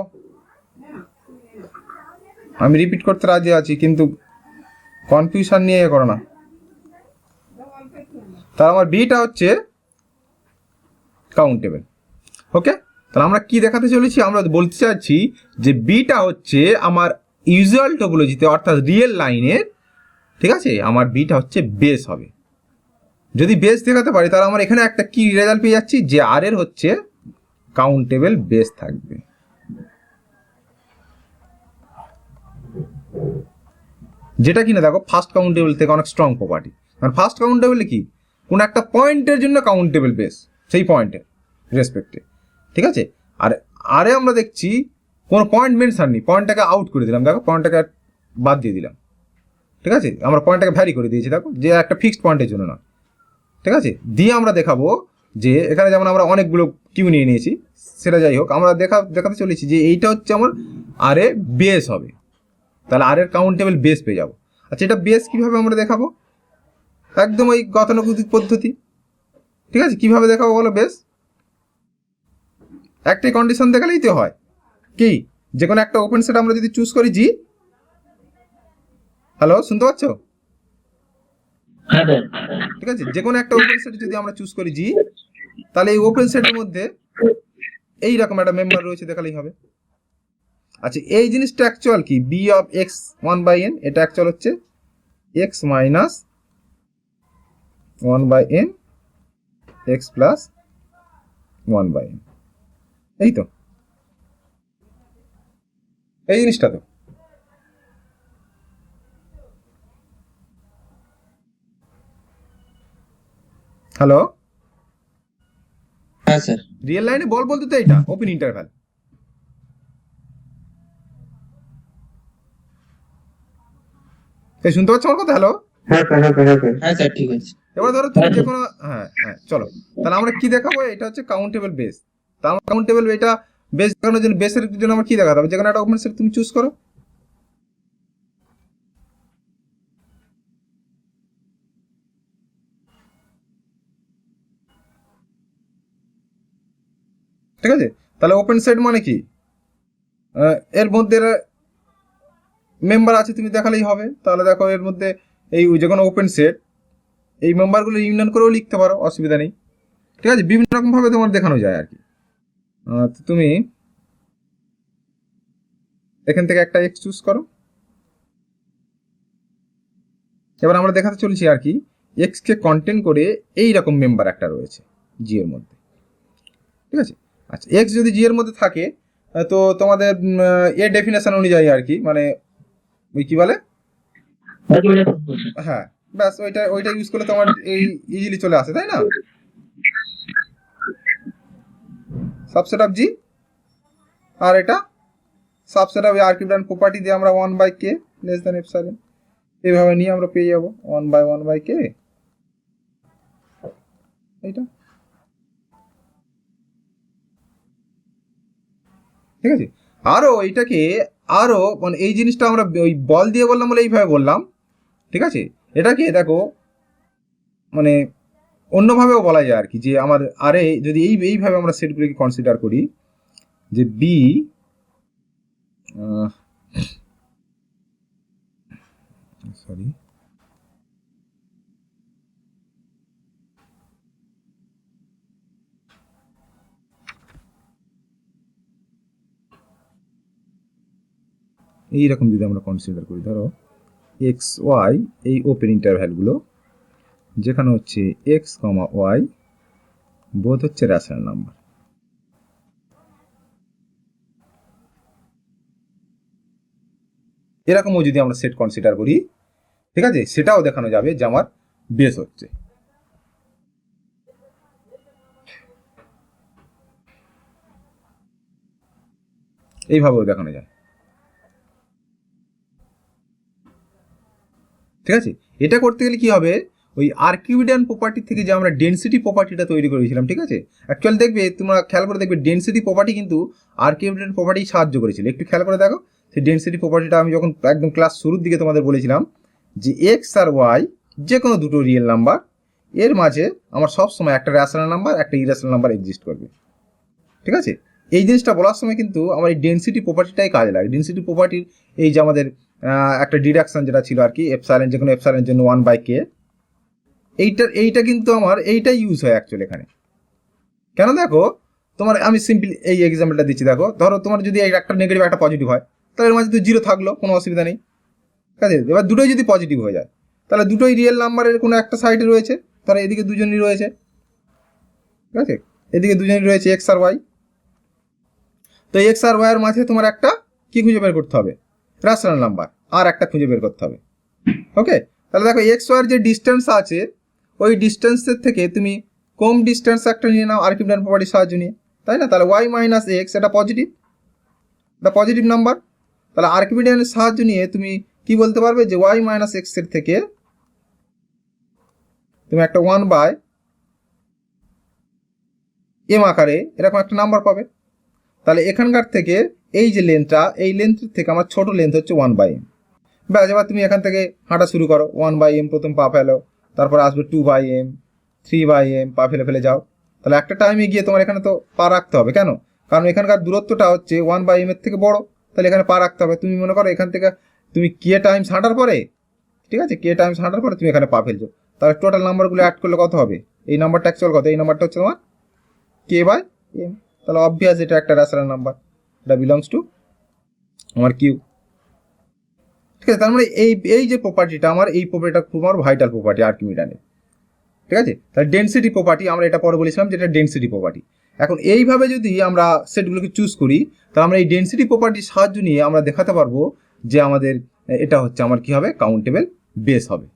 Speaker 1: আমি রিপিট করতে রাজি আছি, কিন্তু কনফিউশন নিয়ে করো না। তাহলে আমার বিটা হচ্ছে কাউন্টেবল। ওকে, তাহলে আমরা কি দেখাতে চলেছি? আমরা বলতে চাচ্ছি যে বিটা হচ্ছে আমার ইউজুয়াল টোপোলজিতে, অর্থাৎ রিয়েল লাইনের, ঠিক আছে, আমার বিটা হচ্ছে বেস হবে। যদি বেস দেখাতে পারি, তাহলে আমরা এখানে একটা কি রেজাল্ট পেয়ে যাচ্ছি, যে আর এর হচ্ছে কাউন্টেবল বেস থাকবে। যেটা কিনা দেখো ফার্স্ট কাউন্টেবল থেকে অনেক স্ট্রং প্রপার্টি। কারণ ফার্স্ট কাউন্টেবলে কি, কোনো একটা পয়েন্টের জন্য কাউন্টেবল বেস, সেই পয়েন্টের রেসপেক্টে, ঠিক আছে। আর আরে আমরা দেখছি কোনো পয়েন্ট মেনশন নেই, পয়েন্টটাকে আউট করে দিলাম, দেখো পয়েন্টটাকে বাদ দিয়ে দিলাম, ঠিক আছে। আমরা পয়েন্টটাকে ভ্যারি করে দিয়েছি, দেখো যে একটা ফিক্সড পয়েন্টের জন্য না, ঠিক আছে। দিয়ে আমরা দেখাবো যে এখানে যেমন আমরা অনেকগুলো কিউ নিয়ে নিয়েছি, সেটা যাই হোক, আমরা দেখাতে চলেছি যে এইটা হচ্ছে আমার আরে বেস হবে, তাহলে আর এর কাউন্টেবল বেস পেয়ে যাবো। আচ্ছা, এটা বেস কীভাবে আমরা দেখাবো? একদম ওই গতানুগতিক পদ্ধতি, ঠিক আছে। কীভাবে দেখাবো বলো বেস? একটাই কন্ডিশন দেখালেই তো হয়, কি যে কোনো একটা ওপেন সেট আমরা যদি চুজ করি জি, হ্যালো শুনতে পাচ্ছ? ঠিক আছে, যে কোনো একটা ওপেন সেট যদি আমরা চুজ করি জি, তাহলে এই ওপেন সেটের মধ্যে এইরকম একটা মেম্বার রয়েছে দেখালেই হবে। আচ্ছা, এই জিনিসটা অ্যাকচুয়াল কি? বি অফ এক্স 1/n, এটা অ্যাকচুয়াল হচ্ছে x minus 1/n x plus 1/n, এই তো এই জিনিসটা তো। হ্যালো,
Speaker 4: হ্যাঁ স্যার।
Speaker 1: রিয়েল লাইনে বল বলতে তো এইটা ওপেন ইন্টারভ্যাল। এই শুনতে পাচ্ছ আমার কথা? হ্যালো,
Speaker 2: হ্যাঁ স্যার, হ্যাঁ স্যার, হ্যাঁ স্যার।
Speaker 4: হ্যাঁ স্যার, ঠিক আছে।
Speaker 1: এবার ধরো তুমি যে কোনো, হ্যাঁ হ্যাঁ চলো, তাহলে আমরা কি দেখাবো? এটা হচ্ছে কাউন্টেবল বেস। তা আমরা কাউন্টেবল এটা বেস দেখানোর জন্য, বেসের জন্য আমরা কি দেখাতে হবে? যে কোনো একটা ওপেন সেট তুমি চুজ করো, ঠিক আছে। তাহলে ওপেন সেট মানে কি? এর মধ্যে মেম্বার আছে তুমি দেখালেই হবে। তাহলে দেখো এর মধ্যে এই যে কোনো ওপেন সেট, এই মেম্বারগুলো ইউনিয়ন করেও লিখতে পারো, অসুবিধা নেই, ঠিক আছে। বিভিন্ন রকমভাবে তোমার দেখানো যায় আর কি। তো তুমি এখান থেকে একটা এক্স চুজ করো। এবার আমরা দেখাতে চলেছি আর কি, এক্সকে কন্টেন করে এই রকম মেম্বার একটা রয়েছে জি এর মধ্যে, ঠিক আছে। আচ্ছা, এক্স যদি জি এর মধ্যে থাকে, তো তোমাদের এর ডেফিনেশন অনুযায়ী আর কি, মানে ওই কি বলে, হ্যাঁ ব্যাস ওইটা ইউজ করলে তোমার এই ইজিলি চলে আসে, তাই না? সাবসেট অফ জি, আর এটা সাবসেট অফ আর্কিভ্যান্ট প্রপার্টি দিয়ে আমরা 1/k লেস দ্যান এপসাইলন, এইভাবে নিয়ে আমরা পেয়ে যাবো 1/1/k, এইটা, ঠিক আছে। আরও এইটাকে আরও মানে এই জিনিসটা আমরা ওই বল দিয়ে বললাম বলে এইভাবে বললাম, ঠিক আছে। এটাকে দেখো মানে অন্যভাবেও বলা যায় আর কি, যে আমার আরে যদি এইভাবে আমরা সেটগুলোকে কনসিডার করি, যে বি সরি এইরকম যদি আমরা কনসিডার করি, ধরো এক্স ওয়াই এই ওপেন ইন্টারভ্যালগুলো, যেখানে হচ্ছে এক্স কমা ওয়াই বোধ হচ্ছে রেশনাল নাম্বার, এরকমও যদি আমরা সেট কনসিডার করি, ঠিক আছে, সেটাও দেখানো যাবে যে আমার বেস হচ্ছে। এইভাবেও দেখানো যায়, ঠিক আছে। এটা করতে গেলে কি হবে, ওই আর্কিউডান প্রপার্টি থেকে যে আমরা ডেনসিটি প্রপার্টিটা তৈরি করেছিলাম, ঠিক আছে। অ্যাকচুয়াল দেখবে, তোমরা খেয়াল করে দেখবে ডেনসিটি প্রপার্টি কিন্তু আর্কিউডান প্রপার্টি সাহায্য করেছিল। একটু খেয়াল করে দেখো, সেই ডেনসিটি প্রপার্টিটা আমি যখন একদম ক্লাস শুরুর দিকে তোমাদের বলেছিলাম যে এক্স আর ওয়াই যে কোনো দুটো রিয়েল নাম্বার, এর মাঝে আমার সবসময় একটা রেশনাল নাম্বার একটা ইরেশনাল নাম্বার এক্সিস্ট করবে, ঠিক আছে। এই জিনিসটা বলার সময় কিন্তু আমার এই ডেনসিটি প্রপার্টিটাই কাজে লাগে। ডেনসিটি প্রপার্টির এই যে আমাদের একটা ডিডাকশন যেটা ছিল আর কি, এপসাইলন, যে কোনো এপসাইলনের জন্য 1/k, এইটা কিন্তু আমার এইটাই ইউজ হয় অ্যাকচুয়ালি এখানে। কেন দেখো, তোমার আমি সিম্পল এই এক্সাম্পলটা দিচ্ছি, দেখো ধরো তোমার যদি একটা নেগেটিভ একটা পজিটিভ হয়, তাহলে এর মাঝে তো জিরো থাকলো, কোনো অসুবিধা নেই, ঠিক আছে। এবার দুটোই যদি পজিটিভ হয়ে যায়, তাহলে দুটোই রিয়েল নাম্বারের কোনো একটা সাইডে রয়েছে, তাহলে এদিকে দুজনই রয়েছে, ঠিক আছে। এদিকে দুজনই রয়েছে এক্স আর ওয়াই, তো এক্স আর ওয়াই এর মাঝে তোমার একটা কি খুঁজে বের করতে হবে, রেশনাল নাম্বার, আর একটা খুঁজে বের করতে হবে, ওকে। তাহলে দেখো এক্স ওয়াই এর যে ডিস্টেন্স আছে, ওই ডিস্টেন্সের থেকে তুমি কম ডিস্টেন্স একটা নিয়ে নাও আর্কিমিডিয়ান প্রপার্টির সাহায্য নিয়ে, তাই না? তাহলে ওয়াই মাইনাস এক্স এটা পজিটিভ, এটা পজিটিভ নাম্বার। তাহলে আর্কিমিডিয়ানের সাহায্য নিয়ে তুমি কি বলতে পারবে যে ওয়াই মাইনাস এক্সের থেকে তুমি একটা 1/m আকারে এরকম একটা নাম্বার পাবে। তাহলে এখানকার থেকে এই যে লেন্থটা, এই লেন্থের থেকে আমার ছোট লেন্থ হচ্ছে 1/m। ব্যাস, এবার তুমি এখান থেকে হাঁটা শুরু করো। 1/m প্রথম পা ফেলো, তারপর আসবে 2/m, 3/m, পা ফেলে ফেলে যাও। তাহলে একটা টাইমে গিয়ে তোমার এখানে তো পা রাখতে হবে। কেন? কারণ এখানকার দূরত্বটা হচ্ছে 1/m এর থেকে বড়, তাহলে এখানে পা রাখতে হবে। তুমি মনে করো এখান থেকে তুমি কে টাইমস হাঁটার পরে, ঠিক আছে, কে টাইমস হাঁটার পরে তুমি এখানে পা ফেলছো। তাহলে টোটাল নাম্বারগুলো অ্যাড করলে কত হবে? এই নাম্বারটা অ্যাকচুয়াল কত? এই নাম্বারটা হচ্ছে তোমার k/m। তাহলে অবভিয়াস এটা একটা ন্যাচারাল নাম্বার, এটা বিলংস টু আমার কিউ। ঠিক আছে, তার মানে এই যে প্রপার্টিটা আমার, এই প্রপার্টিটা খুব আমার ভাইটাল প্রপার্টি আর্কিমিডিয়ানের। ঠিক আছে, তাহলে ডেনসিটি প্রপার্টি আমরা এটা পরে বলেছিলাম যেটা ডেনসিটি প্রপার্টি। এখন এইভাবে যদি আমরা সেটগুলোকে চুজ করি, তাহলে আমরা এই ডেনসিটি প্রপার্টির সাহায্য নিয়ে আমরা দেখাতে পারবো যে আমাদের এটা হচ্ছে আমার কি হবে, কাউন্টেবল বেস হবে।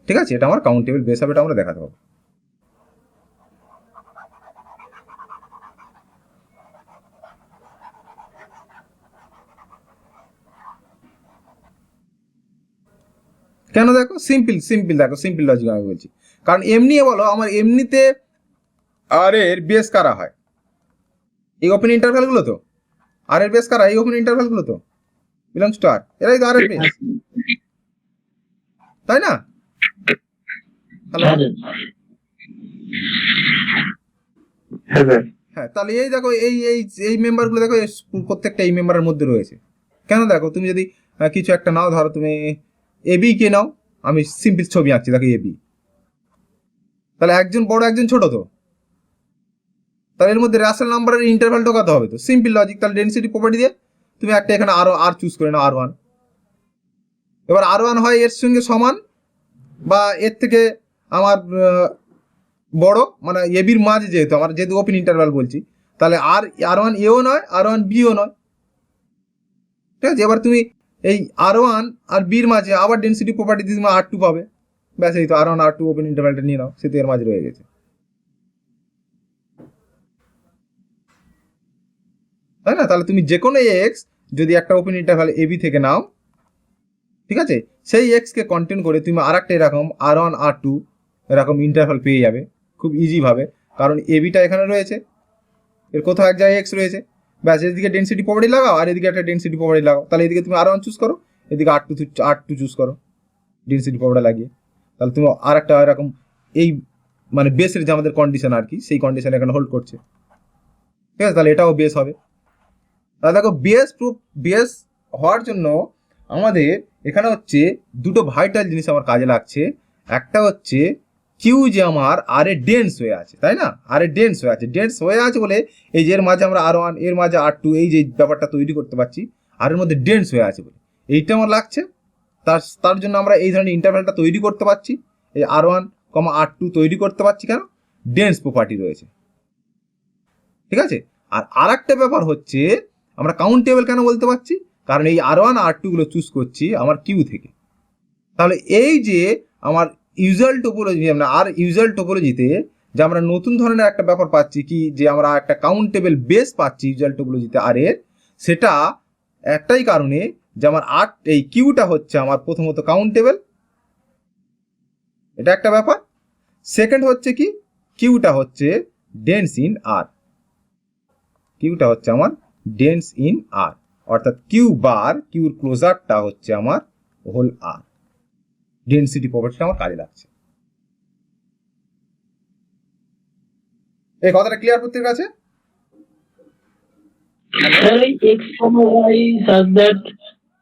Speaker 1: ঠিক আছে, এটা আমার কাউন্টেবল বেস হবে, এটা আমরা দেখাতে পারবো। কেন? দেখো সিম্পল দেখো, সিম্পল লজিক আমি বলছি। কারণ এমনি বলো আমার এমনিতে আর এর বেস কারা হয়? এই ওপেন ইন্টারভ্যালগুলো তো আর এর বেস কারা? এই ওপেন ইন্টারভ্যালগুলো তো বিলংস টু আর, এরাই তো আর এর বেস, তাই না? হ্যালো, হ্যাঁ। তাহলে এই দেখো এই এই এই মেম্বারগুলো দেখো, প্রত্যেকটা এই মেম্বারের মধ্যে রয়েছে। কেন? দেখো তুমি যদি কিছু একটা নাও, ধরো তুমি এবি কে নাও, আমি সিম্পল ছবি আঁকছি, দেখো এবি। তাহলে একজন বড় একজন ছোট তো, তাহলে এর মধ্যে রাসেল নাম্বারের ইন্টারভ্যাল ঢোকাতে হবে তো, সিম্পল লজিক। তাহলে ডেনসিটি প্রপার্টি দিয়ে তুমি একটা এখানে আর চুজ করে নাও, R1। এবার R1 হয় এর সঙ্গে সমান বা এর থেকে আমার বড়, মানে এবির মাঝে যেহেতু আমার, যেহেতু ওপেন ইন্টারভ্যাল বলছি, তাহলে R1 এও নয়, R1 বিও নয়। ঠিক আছে, এবার তুমি এই R1 আর বির মাঝে আবার ডেনসিটি প্রপার্টি দিয়ে তুমি R2 পাবে। ব্যাস, এই তো R1 R2 ওপেন ইন্টারভ্যালটা নিয়ে নাও, সে তো এর মাঝে রয়ে গেছে, তাই না? তাহলে তুমি যে কোনো এক্স যদি একটা ওপেন ইন্টারভ্যাল এবি থেকে নাও, ঠিক আছে, সেই এক্সকে কন্টেন করে তুমি আর একটা এরকম R1 R2 এরকম ইন্টারভ্যাল পেয়ে যাবে খুব ইজিভাবে। কারণ এবিটা এখানে রয়েছে, এর কোথাও এক জায়গায় এক্স রয়েছে। ব্যাস, এদিকে ডেনসিটি প্রপার্টি লাগাও আর এদিকে একটা ডেনসিটি প্রপার্টি লাগাও। তাহলে এদিকে তুমি R1 চুজ করো, এদিকে R2 চুজ করো ডেনসিটি প্রপার্টি লাগিয়ে। তাহলে তুমি আর একটা এরকম এই মানে বেসের যে আমাদের কন্ডিশন আর কি, সেই কন্ডিশন এখানে হোল্ড করছে। ঠিক আছে, তাহলে এটাও বেস হবে। তাহলে দেখো বেস হওয়ার জন্য আমাদের এখানে হচ্ছে দুটো ভাইটাল জিনিস আমার কাজে লাগছে। একটা হচ্ছে কিউ, যে আমার আর এ ডেন্স হয়ে আছে, তাই না? আর এ ডেন্স হয়ে আছে, ডেন্স হয়ে আছে বলে এই যে এর মাঝে আমরা R1, এর মাঝে R2, এই যে ব্যাপারটা তৈরি করতে পারছি, আর এর মধ্যে ডেন্স হয়ে আছে বলে এইটা আমার লাগছে। তার জন্য আমরা এই ধরনের ইন্টারভ্যালটা তৈরি করতে পারছি, এই R1, R2 তৈরি করতে পারছি। কেন? ডেন্স প্রপার্টি রয়েছে। ঠিক আছে, আর একটা ব্যাপার হচ্ছে আমরা কাউন্টেবল কেন বলতে পারছি? কারণ এই R1 R2 গুলো চুজ করছি আমার কিউ থেকে। তাহলে এই যে আমার ইউজুয়াল টোপোলজি, আমরা আর ইউজুয়াল টোপোলজিতে যে আমরা নতুন ধরনের একটা ব্যাপার পাচ্ছি কি, যে আমরা একটা কাউন্টেবল বেস পাচ্ছি ইউজুয়াল টোপোলজিতে আর এর, সেটা একটাই কারণে যে আমার এই কিউটা হচ্ছে আমার প্রথমত কাউন্টেবল, এটা একটা ব্যাপার। সেকেন্ড হচ্ছে কি, কিউটা হচ্ছে ডেন্স ইন আর, কিউটা হচ্ছে আমার ডেন্স ইন আর, অর্থাৎ কিউর ক্লোজারটা হচ্ছে আমার হোল আর। ডেনসিটি প্রপার্টিটা আমার কাজে লাগছে। এই কথাটা ক্লিয়ার প্রত্যেকের কাছে?
Speaker 4: x, y such that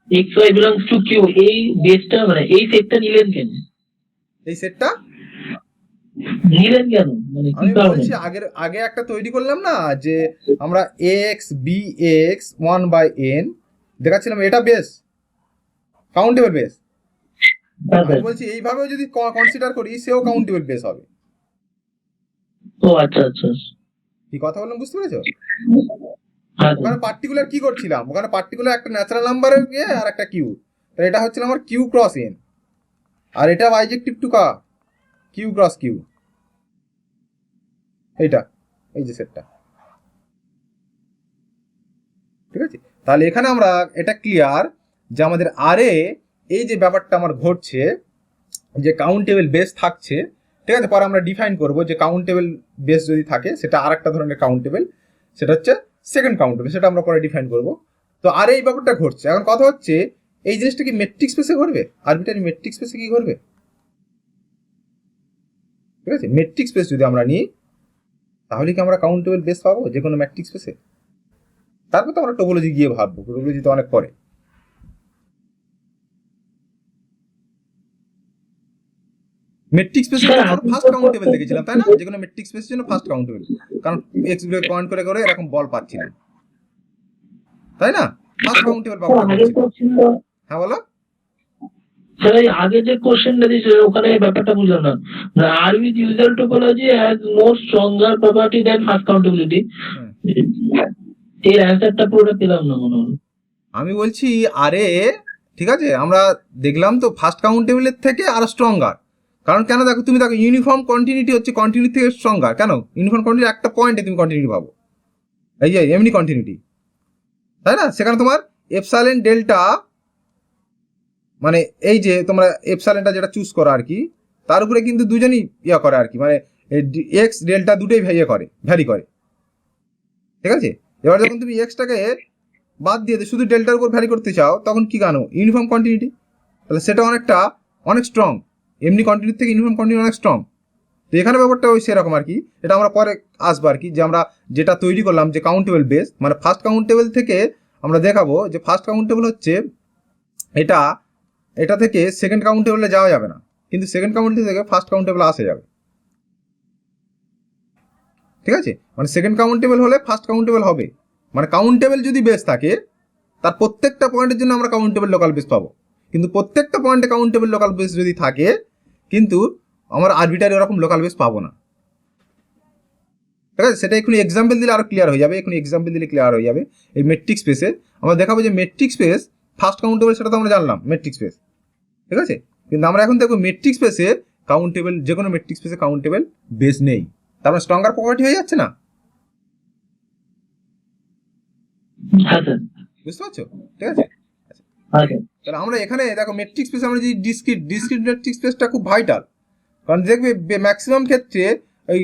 Speaker 4: x, y belongs to q, এই বেসটা মানে এই সেটটা নিলেন কেন?
Speaker 1: এই সেটটা
Speaker 4: নিলেন কেন মানে কি
Speaker 1: আমি
Speaker 4: কারণে?
Speaker 1: বলছি আগে একটা তৈরি করলাম না, যে আমরা x bx 1/n দেখাচ্ছিলাম, এটা বেস, কাউন্টেবল বেস। আমি বলছি এইভাবেও যদি কনসিডার করি, সেও কাউন্টেবল বেস হবে।
Speaker 4: ও আচ্ছা আচ্ছা,
Speaker 1: কি কথা বললাম বুঝতে পেরেছো?
Speaker 4: আচ্ছা।
Speaker 1: ওখানে পার্টিকুলার কি করছিলাম, ওখানে পার্টিকুলার একটা ন্যাচারাল নাম্বারের আর একটা কিউ, তাহলে এটা হচ্ছে আমার কিউ ক্রস এন, আর এটা bijective to Q cross Q, এইটা, এই যে সেটটা, ঠিক আছে। তাহলে এখানে আমরা এটা ক্লিয়ার যে আমাদের আরে এই যে ব্যাপারটা আমার ঘটছে, যে কাউন্টেবল বেস থাকছে, ঠিক আছে। পরে আমরা ডিফাইন করব যে কাউন্টেবল বেস যদি থাকে সেটা আর একটা ধরনের কাউন্টেবল, সেটা হচ্ছে সেকেন্ড কাউন্টেবল, সেটা আমরা পরে ডিফাইন করব। তো আর এই ব্যাপারটা ঘটছে, এখন কথা হচ্ছে এই জিনিসটা কি মেট্রিক স্পেসে ঘটবে, আরবিটারি মেট্রিক স্পেসে কি ঘটবে, ঠিক আছে। মেট্রিক স্পেস যদি আমরা নিই তাহলে কি আমরা কাউন্টেবল বেস পাবো যে কোনো ম্যাট্রিক স্পেসে? তারপর তো আমরা টোপোলজি গিয়ে ভাববো, টোপোলজি তো অনেক পরে। মেট্রিক স্পেসের জন্য আমরা ফার্স্ট কাউন্টেবল দেখেছিলাম, তাই না? যে কোনো মেট্রিক স্পেসের জন্য ফার্স্ট কাউন্টেবল, কারণ এক্স গুলো পয়েন্ট করে করে এরকম বল পাচ্ছিলাম, তাই না? ফার্স্ট কাউন্টেবল পাবো। হ্যাঁ বলো।
Speaker 4: স্যার এই আগে যে কোশ্চেনটা দিয়েছিল ওখানে এই ব্যাপারটা বুঝলাম না, R with usual topology has more stronger property than first countability, এর অ্যান্সারটা পুরোটা পেলাম না মনে হলো।
Speaker 1: আমি বলছি আরে, ঠিক আছে, আমরা দেখলাম তো ফার্স্ট কাউন্টেবলের থেকে আরো স্ট্রঙ্গার, কারণ কেন দেখো, তুমি দেখো ইউনিফর্ম কন্টিনিউটি হচ্ছে কন্টিনিউটি থেকে স্ট্রঙ্গার, কেন? ইউনিফর্ম কন্টিনিউটি একটা পয়েন্টে তুমি কন্টিনিউটি পাবো, এই যে এমনি কন্টিনিউটি, তাই না? সেখানে তোমার এপসাইলন ডেল্টা, মানে এই যে তোমরা এপসাইলনটা যেটা চুজ করো আর কি, তার উপরে কিন্তু দুজনই ইয়ে করে আর কি, মানে এক্স ডেল্টা দুটোই ভ্যারি করে, ঠিক আছে। এবার যখন তুমি এক্সটাকে বাদ দিয়ে শুধু ডেল্টার উপর ভ্যারি করতে চাও, তখন কি গানো? ইউনিফর্ম কন্টিনিউটি, তাহলে সেটা অনেক স্ট্রং, এমনি কন্টিনিউটি থেকে ইউনিফর্ম কন্টিনিউটি অনেক স্ট্রং। তো এখানে ব্যাপারটা ওই সেরকম আর কি, এটা আমরা পরে আসবো আর কি, যে আমরা যেটা তৈরি করলাম যে কাউন্টেবল বেস, মানে ফার্স্ট কাউন্টেবল থেকে আমরা দেখাবো যে ফার্স্ট কাউন্টেবল হচ্ছে এটা থেকে সেকেন্ড কাউন্টেবলে যাওয়া যাবে না, কিন্তু সেকেন্ড কাউন্টেবল থেকে ফার্স্ট কাউন্টেবল আসা যাবে, ঠিক আছে। মানে সেকেন্ড কাউন্টেবল হলে ফার্স্ট কাউন্টেবল হবে, মানে কাউন্টেবল যদি বেস থাকে তার প্রত্যেকটা পয়েন্টের জন্য আমরা কাউন্টেবল লোকাল বেস পাবো, কিন্তু প্রত্যেকটা পয়েন্টে কাউন্টেবল লোকাল বেস যদি থাকে কিন্তু আমরা আরবিটারি ওরকম লোকাল বেস পাবো না, ঠিক আছে। সেটা এক্ষুনি এক্সাম্পল দিলে আরো ক্লিয়ার হয়ে যাবে, এক্ষুনি এক্সাম্পল দিলে ক্লিয়ার হয়ে যাবে। এই মেট্রিক স্পেসে আমরা দেখাবো যে মেট্রিক স্পেস ফার্স্ট কাউন্টেবল, সেটা তো আমরা জানলাম মেট্রিক স্পেস, ঠিক আছে। কিন্তু আমরা এখন দেখবো মেট্রিক স্পেসে কাউন্টেবল, যে কোনো মেট্রিক স্পেসে কাউন্টেবল বেস নেই, তার মানে স্ট্রঙ্গার প্রপার্টি হয়ে যাচ্ছে না,
Speaker 4: হ্যাঁ স্যার,
Speaker 1: বুঝতে পারছো, ঠিক আছে। তাহলে আমরা এখানে দেখো মেট্রিক স্পেস, আমরা যে ডিসক্রিট মেট্রিক স্পেসটা খুব ভাইটাল, কারণ দেখবে ম্যাক্সিমাম ক্ষেত্রে ওই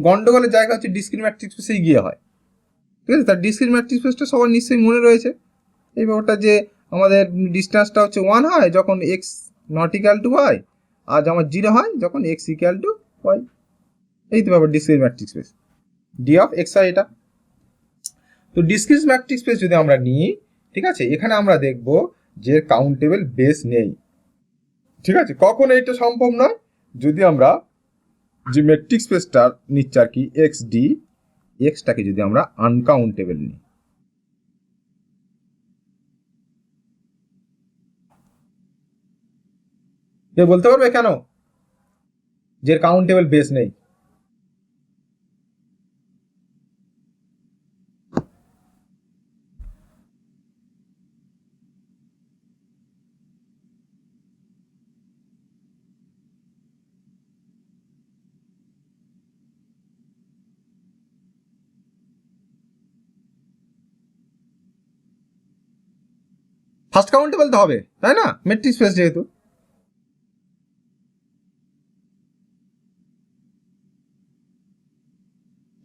Speaker 1: গন্ডগোলের জায়গা হচ্ছে ডিসক্রিট ম্যাট্রিক স্পেসেই গিয়ে হয়, ঠিক আছে। তার ডিসক্রিট ম্যাট্রিক স্পেসটা সবার নিশ্চয়ই মনে রয়েছে, এই ব্যাপারটা যে আমাদের ডিস্টেন্সটা হচ্ছে 1 হয় যখন x not equal to y, আর আমার 0 হয় যখন এক্স ইকুয়াল টু ওয়াই, এই তো ব্যাপার discrete matric space, D of x হয় এটা। তো ডিসক্রিট ম্যাট্রিক স্পেস যদি আমরা নিই, ঠিক আছে, এখানে আমরা দেখব যে কাউন্টেবল বেস নেই, ঠিক আছে। কখন এইটা সম্ভব নয়? যদি আমরা যে মেট্রিক স্পেসটা নিচ্ছি আর কি এক্স ডি, এক্সটাকে যদি আমরা আনকাউন্টেবল নিই, কেউ বলতে পারবে কেন যে কাউন্টেবল বেস নেই? ফার্স্ট কাউন্টেবল তো হবে, তাই না, মেট্রিক স্পেস যেহেতু।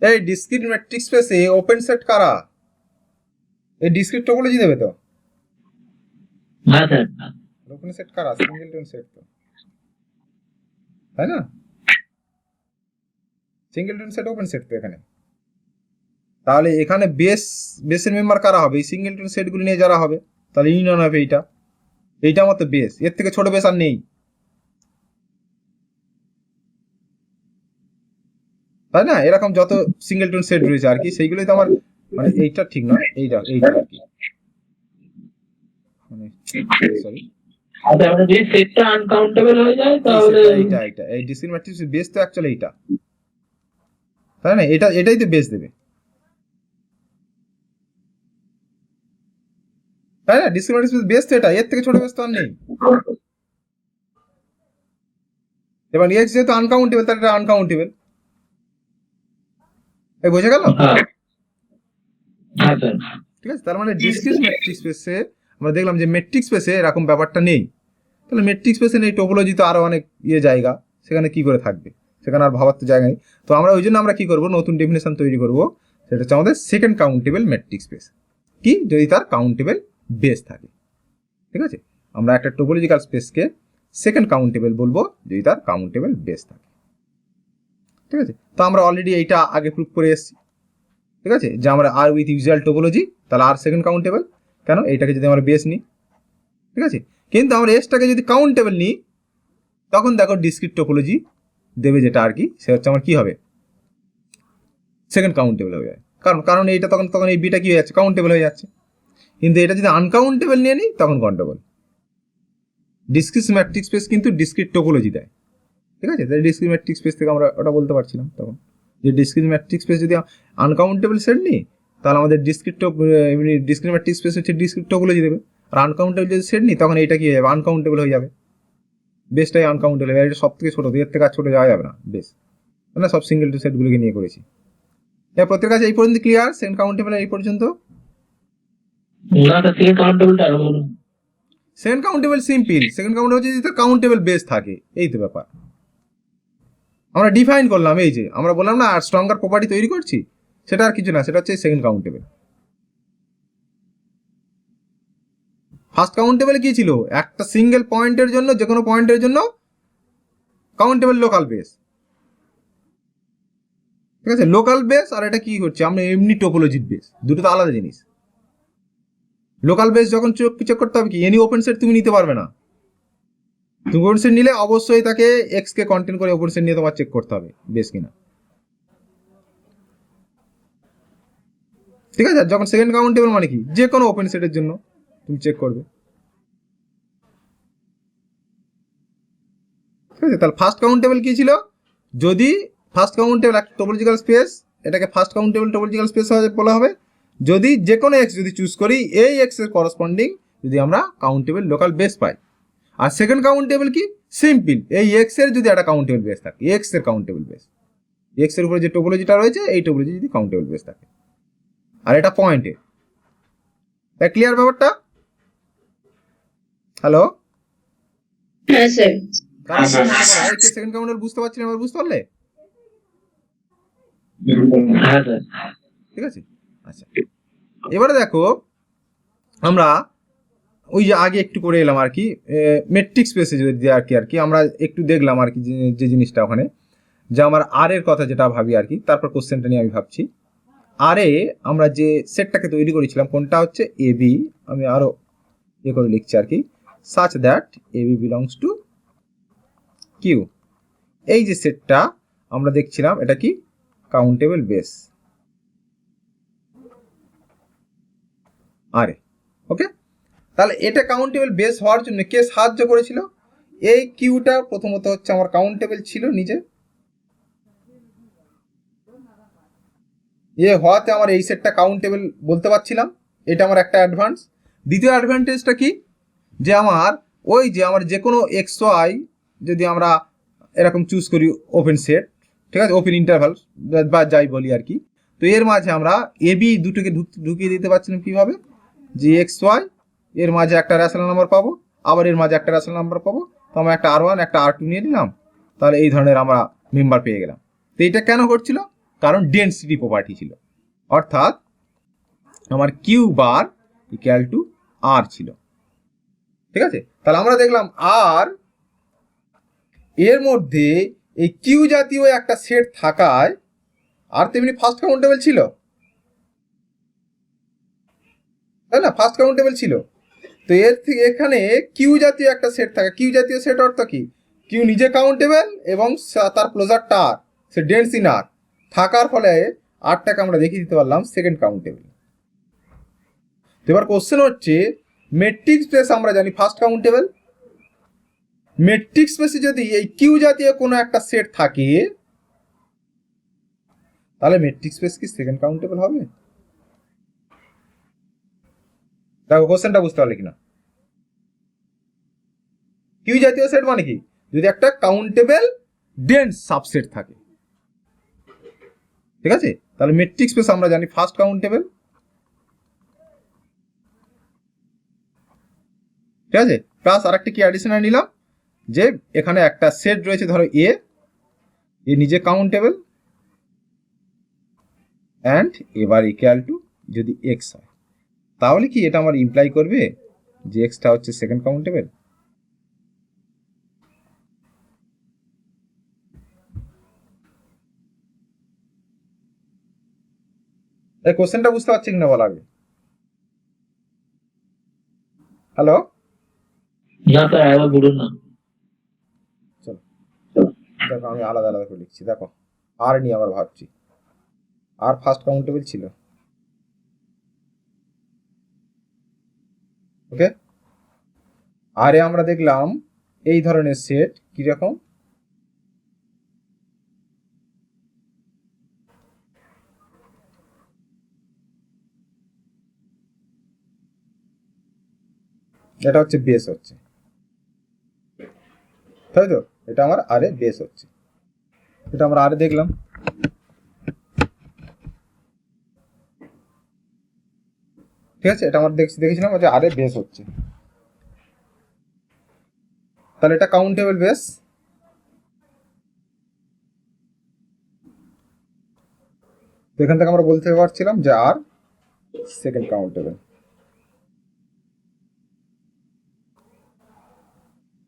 Speaker 1: এই ডিসক্রিট ম্যাট্রিক স্পেসে ওপেন সেট কারা? এই ডিসক্রিট টোপোলজি দেবে তো?
Speaker 4: হ্যাঁ স্যার,
Speaker 1: ওপেন সেট কারা? সিঙ্গেলটন সেট তো, তাই না? সিঙ্গেলটন সেট ওপেন সেট তো এখানে। তাহলে এখানে বেসের মেম্বার কারা হবে? এই সিঙ্গেলটন সেটগুলো নিয়ে যারা হবে, তাহলে ইউনিয়ন হবে এইটা আমার তো বেস, এর থেকে ছোট বেস আর নেই, তাই না? এরকম যত সিঙ্গেলটন সেট রয়েছে আর কি, সেইগুলোই তো আমার, মানে এইটা ঠিক নয়, এইটা আর কি, মানে সরি,
Speaker 4: যদি সেটটা আনকাউন্টেবল হয়ে যায় তাহলে
Speaker 1: এইটা এই ডিসক্রিট ম্যাট্রিক্স বেস তো অ্যাকচুয়ালি এইটা, তাই না? এটাই তো বেস দেবে, তাই না? ডিসক্রিট ম্যাট্রিক্স বেস তো এটা, এর থেকে ছোট বেস তো আর নেই, এবার এক্স যেহেতু আনকাউন্টেবল, তাহলে এটা আনকাউন্টেবল। এই বোঝা গেল?
Speaker 4: হ্যাঁ হ্যাঁ স্যার।
Speaker 1: ঠিক আছে, তার মানে ডিসক্রিট মেট্রিক স্পেসে আমরা দেখলাম যে মেট্রিক স্পেসে এরকম ব্যাপারটা নেই। তাহলে মেট্রিক স্পেসে নেই, টোপোলজি তো আরো অনেক জায়গা, সেখানে কি করে থাকবে, সেখানে আর ভাবার তো জায়গা নেই। তো আমরা ওই জন্য আমরা কি করবো, নতুন ডেফিনেশন তৈরি করবো, সেটা হচ্ছে আমাদের সেকেন্ড কাউন্টেবল মেট্রিক স্পেস। কি, যদি তার কাউন্টেবল বেস থাকে। ঠিক আছে, আমরা একটা টোপোলজিক্যাল স্পেসকে সেকেন্ড কাউন্টেবল বলবো যদি তার কাউন্টেবল বেস থাকে। ঠিক আছে, তো আমরা অলরেডি এইটা আগে প্রুভ করে এসেছি। ঠিক আছে, যে আমরা আর উইথ ইউজুয়াল টোপোলজি, তাহলে আর সেকেন্ড কাউন্টেবল। কেন, এইটাকে যদি আমরা বেস নিই। ঠিক আছে, কিন্তু আমরা এসটাকে যদি কাউন্টেবল নিই, তখন দেখো ডিসক্রিট টোপোলজি দেবে যেটা আর কি, সে হচ্ছে আমার কি হবে, সেকেন্ড কাউন্টেবল হয়ে যায়। কারণ এইটা তখন তখন এই বিটা কি হয়ে যাচ্ছে, কাউন্টেবল হয়ে যাচ্ছে। কিন্তু এটা যদি আনকাউন্টেবল নিয়ে নিই, তখন কাউন্টেবল। ডিসক্রিট ম্যাট্রিক স্পেস কিন্তু ডিসক্রিট টোপোলজি দেয়। ঠিক আছে, তাই ডিসক্রিট ম্যাট্রিক স্পেস থেকে আমরা ওটা বলতে পারছিলাম তখন, যে ডিসক্রিট ম্যাট্রিক স্পেস যদি আনকাউন্টেবল সেট নিই, তাহলে আমাদের ডিসক্রিট ম্যাট্রিক স্পেস হচ্ছে ডিসক্রিট টোপোলজি দেবে। আর আনকাউন্টেবল যদি সেট নিই, তখন এটা কি হয়ে যাবে, আনকাউন্টেবল হয়ে যাবে। বেসটাই আনকাউন্টেবল, এটা সব থেকে ছোটো, এর থেকে আর ছোটো যাওয়া যাবে না বেস। না, সব সিঙ্গেল টু সেটগুলোকে নিয়ে করেছি। এবার প্রত্যেকের কাছে এই পর্যন্ত ক্লিয়ার, সেকেন্ড কাউন্টেবল এই পর্যন্ত।
Speaker 4: না স্যার, সেকেন্ড কাউন্টেবলটা আরো বলুন।
Speaker 1: Second countable simple, second countable যদি তার কাউন্টেবল বেস থাকে, এই তো ব্যাপার। আমরা ডিফাইন করলাম, এই যে আমরা বললাম না আর স্ট্রঙ্গার প্রপার্টি তৈরি করছি, সেটা আর কিছু না, সেটা হচ্ছে সেকেন্ড কাউন্টেবল। ফার্স্ট কাউন্টেবলে কি ছিল, একটা সিঙ্গেল পয়েন্টের জন্য, যে কোনো পয়েন্টের জন্য কাউন্টেবল লোকাল বেস। ঠিক আছে, লোকাল বেস আর এটা কি হচ্ছে, আমরা এমনি টোপোলজির বেস, দুটো তো আলাদা জিনিস। লোকাল বেস যখন চেক করতে হবে কি, এনি ওপেন সেট তুমি নিতে পারবে না। তুমি ওপেন সেট নিলে অবশ্যই তাকে এক্স কে কন্টেন্ট করে ওপেন সেট নিয়ে তোমার চেক করতে হবে বেস কিনা। ঠিক আছে, যখন সেকেন্ড কাউন্টেবল মানে কি, যে কোনো ওপেন সেটের জন্য তুমি চেক করবে। ঠিক আছে, তাহলে ফার্স্ট কাউন্টেবল কি ছিল, যদি ফার্স্ট কাউন্টেবল একটা টোপোলজিক্যাল স্পেস, এটাকে ফার্স্ট কাউন্টেবল টোপোলজিক্যাল স্পেস বলা হবে যদি যে কোনো এক্স যদি চুজ করি, এই এক্স এর করসপন্ডিং যদি আমরা কাউন্টেবল লোকাল বেস পাই। আর সেকেন্ড কাউন্টেবল কি, সিম্পল, এই এক্স এর যদি একটা কাউন্টেবল বেস থাকে, এক্স এর কাউন্টেবল বেস, এক্স এর উপরে যে টোপোলজিটা রয়েছে, এই টোপোলজি যদি কাউন্টেবল বেস থাকে, আর এটা পয়েন্টে। তাই ক্লিয়ার ব্যাপারটা? হ্যালো,
Speaker 3: হ্যাঁ স্যার।
Speaker 1: সেকেন্ড কাউন্টেবল বুঝতে পারছি না, এবার বুঝতে পারলে?
Speaker 4: হ্যাঁ স্যার।
Speaker 1: ঠিক আছে, আচ্ছা এবারে দেখো, আমরা ওই যে আগে একটু করে এলাম আর কি, মেট্রিক স্পেসে যদি আর কি আমরা একটু দেখলাম আর কি, যে জিনিসটা ওখানে, যে আমার আর এর কথা যেটা ভাবি আর কি, তারপর কোশ্চেনটা নিয়ে আমি ভাবছি। আর এ আমরা যে সেটটাকে তৈরি করেছিলাম, কোনটা হচ্ছে এ বি, আমি আরো করে লিখছি আর কি, such that A B belongs to Q. এই যে সেটটা আমরা দেখছিলাম, এটা কি কাউন্টেবল বেস আরে। ওকে, তাহলে এটা কাউন্টেবল বেস হওয়ার জন্য কে সাহায্য করেছিল, এই কিউটা প্রথমত হচ্ছে আমার কাউন্টেবল ছিল নিজে, হওয়াতে আমার এই সেটটা কাউন্টেবল বলতে পারছিলাম, এটা আমার একটা অ্যাডভান্স। দ্বিতীয় অ্যাডভান্টেজটা কি, যে আমার ওই যে আমার যে কোনো এক্স ওয়াই যদি আমরা এরকম চুজ করি ওপেন সেট, ঠিক আছে, ওপেন ইন্টারভাল বা যাই বলি আর কি, তো এর মাঝে আমরা এ বি দুটোকে ঢুকিয়ে দিতে পারছিলাম কিভাবে, যে এক্স ওয়াই এর মাঝে একটা রেশনাল নাম্বার পাবো, আবার এর মাঝে একটা রেশনাল নাম্বার পাবো, তো আমরা একটা আর ওয়ান একটা আর টু নিয়ে নিলাম, তাহলে এই ধরনের আমরা মেম্বার পেয়ে গেলাম। তো এটা কেন ঘটছিল, কারণ ডেন্সিটি প্রপার্টি ছিল, অর্থাৎ আমার কিউ বার ইকুয়াল টু আর ছিল। ঠিক আছে, তাহলে আমরা দেখলাম আর এর মধ্যে এই কিউ জাতীয় একটা সেট থাকায় আর তেমনি ফার্স্ট কাউন্টেবল ছিল, তাই না, ফার্স্ট কাউন্টেবল ছিল। তো এর থেকে এখানে কিউ জাতীয় একটা সেট থাকে, কিউ জাতীয় সেট অর্থ কি, কিউ নিজে কাউন্টেবল এবং তার ক্লোজারটা আর, সে ডেন্স ইন আর থাকার ফলে আরটাকে আমরা দেখিয়ে দিতে পারলাম সেকেন্ড কাউন্টেবল। এবার কোশ্চেন হচ্ছে, মেট্রিক স্পেস আমরা জানি ফার্স্ট কাউন্টেবল, মেট্রিক স্পেসে যদি এই কিউ জাতীয় কোনো একটা সেট থাকে, তাহলে মেট্রিক স্পেস কি সেকেন্ড কাউন্টেবল হবে? দেখো কোশ্চেনটা বুঝতে পারলে কিনা। কিউ জাতীয় সেট মানে কি, যদি একটা কাউন্টেবল ডেন্স সাবসেট থাকে, ঠিক আছে? তাহলে মেট্রিক স্পেস আমরা জানি ফার্স্ট কাউন্টেবল, ঠিক আছে? প্লাস আরেকটা কি অ্যাডিশনাল নিলাম, যে এখানে একটা সেট রয়েছে, ধরো এ নিজে কাউন্টেবল অ্যান্ড এবার ইকুয়াল টু যদি এক্স হয়, তাহলে কি এটা আমার ইমপ্লাই করবে যে এক্সটা হচ্ছে সেকেন্ড কাউন্টেবল? এই কোশ্চেনটা বুঝতে পারছি কিনা বলা আগে। হ্যালো,
Speaker 4: না স্যার আরেকবার বলুন না।
Speaker 1: চলো দেখো আমি আলাদা আলাদা করে লিখছি। দেখো আর নিয়ে আবার ভাবছি, আর ফার্স্ট কাউন্টেবল ছিল, ওকে? আরে আমরা দেখলাম এই ধরনের সেট কিরকম, এটা হচ্ছে বেস হচ্ছে, তাই তো? এটা আমার আরে বেস হচ্ছে, এটা আমরা আরে দেখলাম, ঠিক আছে? এটা আমরা দেখেছিলাম যে আরে বেস হচ্ছে, তাহলে এটা কাউন্টেবল বেস। তো এখান থেকে আমরা বলতে পারছিলাম যে আর সেকেন্ড কাউন্টেবল।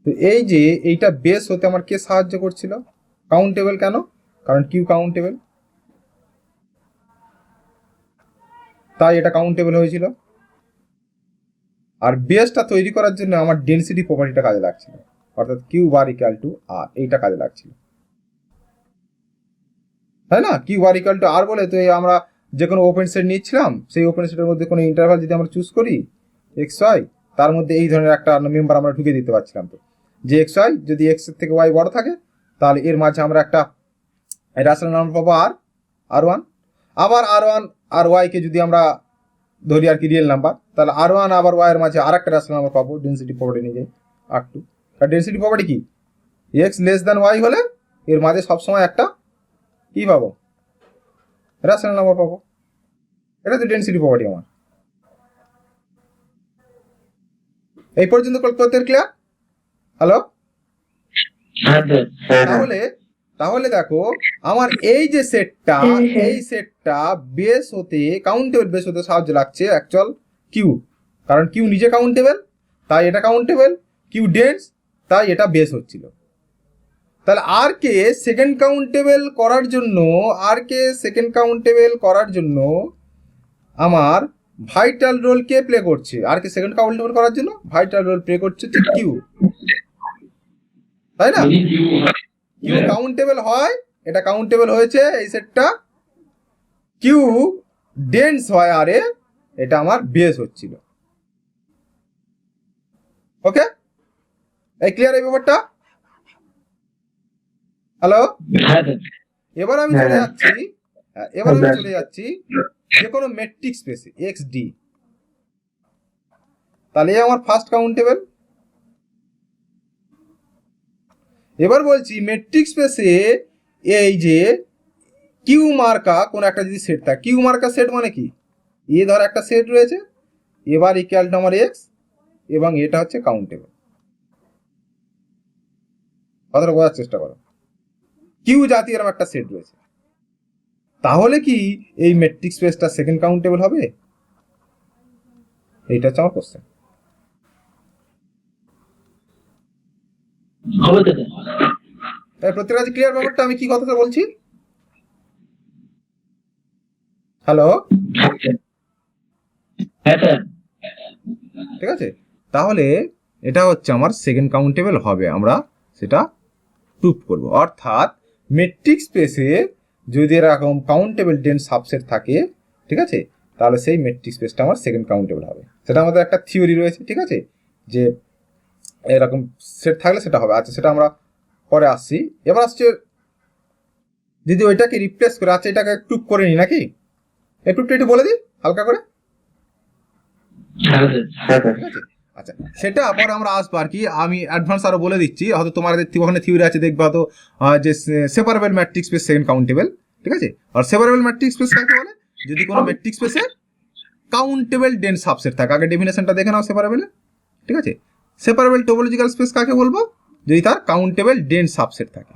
Speaker 1: তো এই যে এইটা বেস হতে আমার কে সাহায্য করছিল? কাউন্টেবল। কেন? কারণ কিউ কাউন্টেবল, তাই এটা কাউন্টেবল হয়েছিল। আর বেসটা তৈরি করার জন্য আমার ডেনসিটি প্রপার্টিটা কাজে লাগছিল, অর্থাৎ কিউ বার ইকুয়াল টু আর, এইটা কাজে লাগছিল, তাই না? কিউ বার ইকুয়াল টু আর বলে তো আমরা যে কোনো ওপেন সেট নিচ্ছিলাম, সেই ওপেন সেটের মধ্যে কোনো ইন্টারভাল যদি আমরা চুজ করি এক্স ওয়াই, তার মধ্যে এই ধরনের একটা মেম্বার আমরা ঢুকে দিতে পারছিলাম। তো যে এক্স ওয়াই যদি এক্স এর থেকে ওয়াই বড় থাকে, তাহলে এর মাঝে আমরা একটা রেশনাল নাম্বার পাবো আর আর ওয়ান। আবার আর ওয়ান আর ওয়াইকে যদি আমরা ধরি আর কি রিয়েল নাম্বার, তাহলে আর ওয়ান আবার ওয়াই এর মাঝে আর একটা রেশনাল নাম্বার পাবো ডেনসিটি প্রপার্টি নিয়ে আর টু। আর ডেনসিটি প্রপার্টি কি? এক্স লেস দ্যান ওয়াই হলে এর মাঝে সবসময় একটা কি পাবো? রেশনাল নাম্বার পাবো। এটা তো ডেনসিটি প্রপার্টি আমার। এই পর্যন্ত করতে ক্লিয়ার? হ্যালো,
Speaker 4: হ্যাঁ স্যার।
Speaker 1: তাহলে দেখো আমার এই যে সেটটা, এই সেটটা বেস হতে কাউন্টেবল বেস হতে সাহায্য লাগছে অ্যাকচুয়াল কিউ, কারণ কিউ নিজে কাউন্টেবল তাই এটা কাউন্টেবল, কিউ ডেন্স তাই এটা বেস হচ্ছিল। তাহলে আর কে সেকেন্ড কাউন্টেবল করার জন্য আমার ভাইটাল রোল কে প্লে করছে? আর কে সেকেন্ড কাউন্টেবল করার জন্য ভাইটাল রোল প্লে করছে কিউ, তাই না? কিউ কাউন্টেবল হয়, এটা কাউন্টেবল হয়েছে এই সেটটা, কিউ ডেন্স হয় আরে, এটা আমার বেস হচ্ছিল। ওকে, এই ক্লিয়ার এই ব্যাপারটা? হ্যালো, এবার আমি চলে যাচ্ছি যে কোনো মেট্রিক স্পেসে এক্স ডি, তাহলে আমার ফার্স্ট কাউন্টেবল। এবার বলছি মেট্রিক স্পেসে এই যে কিউ মার্কা কোন একটা যদি সেট থাকে, কিউ মার্কা সেট মানে কি? এ ধর একটা সেট রয়েছে, এবার ইকুয়াল টু আমার এক্স, এবং এটা হচ্ছে কাউন্টেবল। কথাটা বোঝার চেষ্টা করো। কিউ জাতীয় এরকম একটা সেট রয়েছে, তাহলে কি এই মেট্রিক স্পেসটা সেকেন্ড কাউন্টেবল হবে? এইটা হচ্ছে আমার কোশ্চেন। প্রত্যেক কাছে ক্লিয়ার ব্যাপারটা আমি কি কথাটা বলছি? হ্যালো, ঠিক আছে? তাহলে এটা হচ্ছে আমার সেকেন্ড কাউন্টেবল হবে, আমরা সেটা প্রুভ করব। অর্থাৎ মেট্রিক স্পেসে যদি এরকম কাউন্টেবল ডেন্স সাবসেট থাকে, ঠিক আছে, তাহলে সেই মেট্রিক স্পেসটা আমার সেকেন্ড কাউন্টেবল হবে। সেটা আমাদের একটা থিওরি রয়েছে, ঠিক আছে, যে এরকম সেট থাকলে সেটা হবে। আচ্ছা, সেটা আমরা পরে আসছি। এবার আসছে যদি ওইটাকে রিপ্লেস করে, আচ্ছা এটাকে প্রুভ করে নিই নাকি? এই প্রুফটা একটু বলে দিই হালকা করে, ঠিক আছে? আচ্ছা, সেটা পরে আমরা আসবো আর কি। আমি অ্যাডভান্স আরো বলে দিচ্ছি, হয়তো তোমাদের ওখানে থিওরি আছে দেখবে হয়তো, যে separable matrix space second countable, ঠিক আছে। আর সেপারেবল ম্যাট্রিক্স স্পেস কাকে বলে? যদি কোনো ম্যাট্রিক্স স্পেসে কাউন্টেবল ডেন্স সাবসেট থাকে। আগে ডেফিনেশনটা দেখে নাও সেপারেবল, ঠিক আছে। সেপারেবল টোপোলজিক্যাল স্পেস কাকে বলবো? যদি তার কাউন্টেবল ডেন্স সাবসেট থাকে,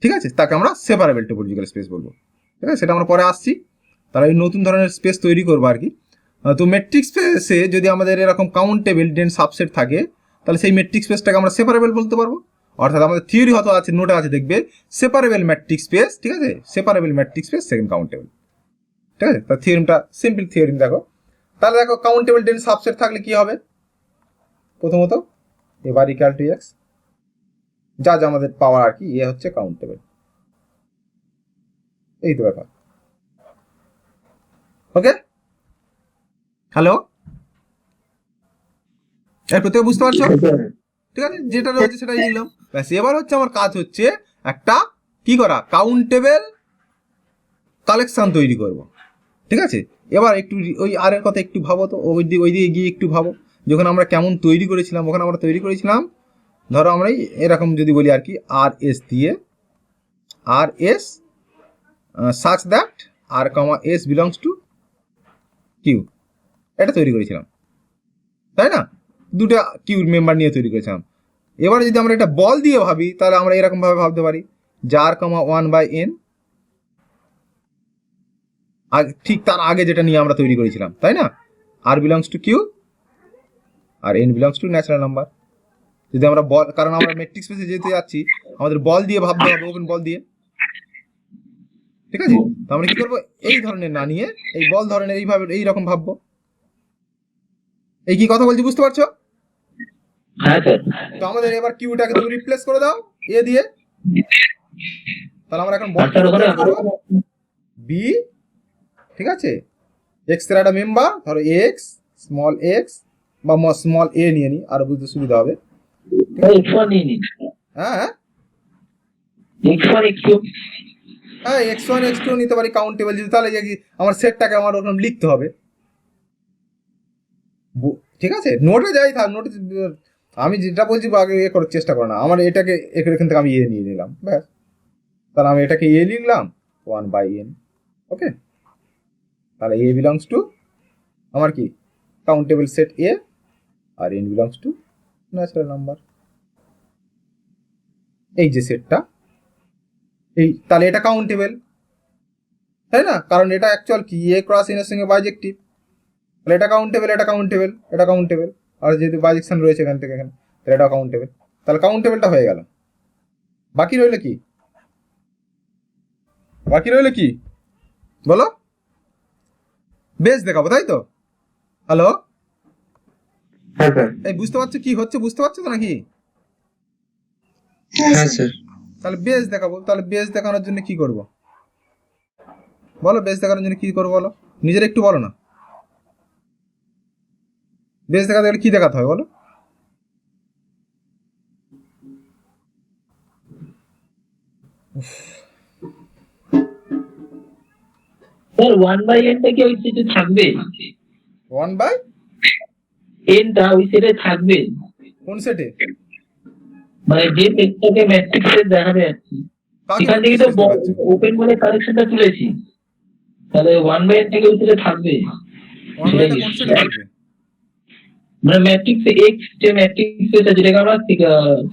Speaker 1: ঠিক আছে, তাকে আমরা সেপারেবল টোপোলজিক্যাল স্পেস বলবো, ঠিক আছে। সেটা আমরা পরে আসছি। তাহলে এই নতুন ধরনের স্পেস তৈরি করবো আর কি। তো মেট্রিক স্পেসে যদি আমাদের এরকম কাউন্টেবল ডেন্স সাবসেট থাকে, তাহলে সেই মেট্রিক স্পেসটাকে আমরা সেপারেবল বলতে পারবো। অর্থাৎ আমাদের থিওরি হয়তো আছে, নোটে আছে দেখবে সেপারেবল ম্যাট্রিক স্পেস, ঠিক আছে, separable matric space second countable, ঠিক আছে। তার থিওরিমটা সিম্পল থিওরিম দেখো। তাহলে দেখো কাউন্টেবল ডেন্স সাবসেট থাকলে কি হবে? প্রথমত এবার ইকুয়াল টু এক্স, যা যা আমাদের পাওয়ার আর কি, এ হচ্ছে কাউন্টেবল, এই তো ব্যাপার। ওকে, হ্যালো, এর প্রত্যেকে বুঝতে পারছো? ঠিক আছে, যেটা রয়েছে সেটাই নিলাম, ব্যাস। এবার হচ্ছে আমার কাজ হচ্ছে একটা কি করা, কাউন্টেবল কালেকশন তৈরি করব, ঠিক আছে। এবার একটু ওই আর এর কথা একটু ভাবো তো, ওই দিকে গিয়ে একটু ভাবো, যখন আমরা কেমন তৈরি করেছিলাম। ওখানে আমরা তৈরি করেছিলাম, ধরো আমরা এরকম যদি বলি আর কি, আর এস দিয়ে, r s such that r comma s belongs to Q, এটা তৈরি করেছিলাম, তাই না? দুটো কিউ মেম্বার নিয়ে তৈরি করেছিলাম। এবারে যদি আমরা এটা বল দিয়ে ভাবি, তাহলে আমরা এরকম ভাবে ভাবতে পারি, যার কমা 1/n, ঠিক তার আগে যেটা নিয়ে আমরা তৈরি করেছিলাম, তাই না? আর বিলংস টু কিউ আর N belongs to natural number. যদি আমরা বল, কারণ আমরা মেট্রিক স্পেসে যেতে যাচ্ছি, আমাদের বল দিয়ে ভাবতে হবে, ওপেন বল দিয়ে, ঠিক আছে। তো আমরা কি করবো, এই ধরনের না নিয়ে এই বল ধরনের এইভাবে এইরকম ভাববো। এই কি কথা বলছি বুঝতে পারছো?
Speaker 4: হ্যাঁ স্যার।
Speaker 1: তো আমাদের এবার কিউটাকে তুমি রিপ্লেস করে দাও এ দিয়ে, তাহলে আমরা এখন বল বি, ঠিক আছে, এক্স এর একটা মেম্বার, ধরো এক্স, স্মল এক্স বা স্মল এ নিয়ে নি, আরো বুঝতে সুবিধা হবে। হ্যাঁ হ্যাঁ, x1 x2 নিতে পারি কাউন্টেবল যদি, তাহলে আমার সেটটাকে আমার ওরকম লিখতে হবে, ঠিক আছে। নোটে যাই থাক, নোটে আমি যেটা বলছি আগে এ করার চেষ্টা করো না। আমার এটাকে এখান থেকে আমি এ নিয়ে নিলাম, ব্যাস। তাহলে আমি এটাকে এ লিখলাম 1/n, ওকে। তাহলে এ বিলংস টু আমার কি কাউন্টেবল সেট এ, আর N belongs to natural number, এই যে সেটটা, এই, তাহলে এটা কাউন্টেবল, তাই না? কারণ এটা অ্যাকচুয়াল কি, এ ক্রস এন এর সঙ্গে বাইজেক্টিভ, তাহলে এটা কাউন্টেবল, এটা কাউন্টেবল, এটা কাউন্টেবল। আর যেহেতু বাইজেকশন রয়েছে এখান থেকে এখানে, তাহলে এটা কাউন্টেবল। তাহলে কাউন্টেবলটা হয়ে গেল। বাকি রইল কি? বাকি রইল কি বলো? বেস দেখাবো, তাই তো? হ্যালো,
Speaker 2: হ্যাঁ স্যার।
Speaker 1: এই বুঝতে পারছো কি হচ্ছে? বুঝতে পারছো তো নাকি?
Speaker 2: হ্যাঁ স্যার।
Speaker 1: তাহলে বেস দেখাবো। তাহলে বেস দেখানোর জন্য কি করব বলো? বেস দেখানোর জন্য কি করবো বলো? নিজের একটু বলো না। বেস দেখাতে গেলে কি দেখাতে হয় বলো?
Speaker 4: স্যার 1/n টা কি ওই সেটে থাকবে?
Speaker 1: 1/n
Speaker 4: টা ওই সেটে থাকবে,
Speaker 1: কোন সেটে?
Speaker 4: মানে যে সেটটাকে ম্যাট্রিক্সে দেখাতে যাচ্ছি, এখান থেকে তো ওপেন বলে কালেকশনটা তুলেছি, তাহলে 1/n থেকে ওই সেটে থাকবে।
Speaker 1: 1/n কোন সেটে থাকবে?
Speaker 4: মানে ম্যাট্রিক্সে এক্স যে ম্যাট্রিক্স আছে, যেটাকে আমরা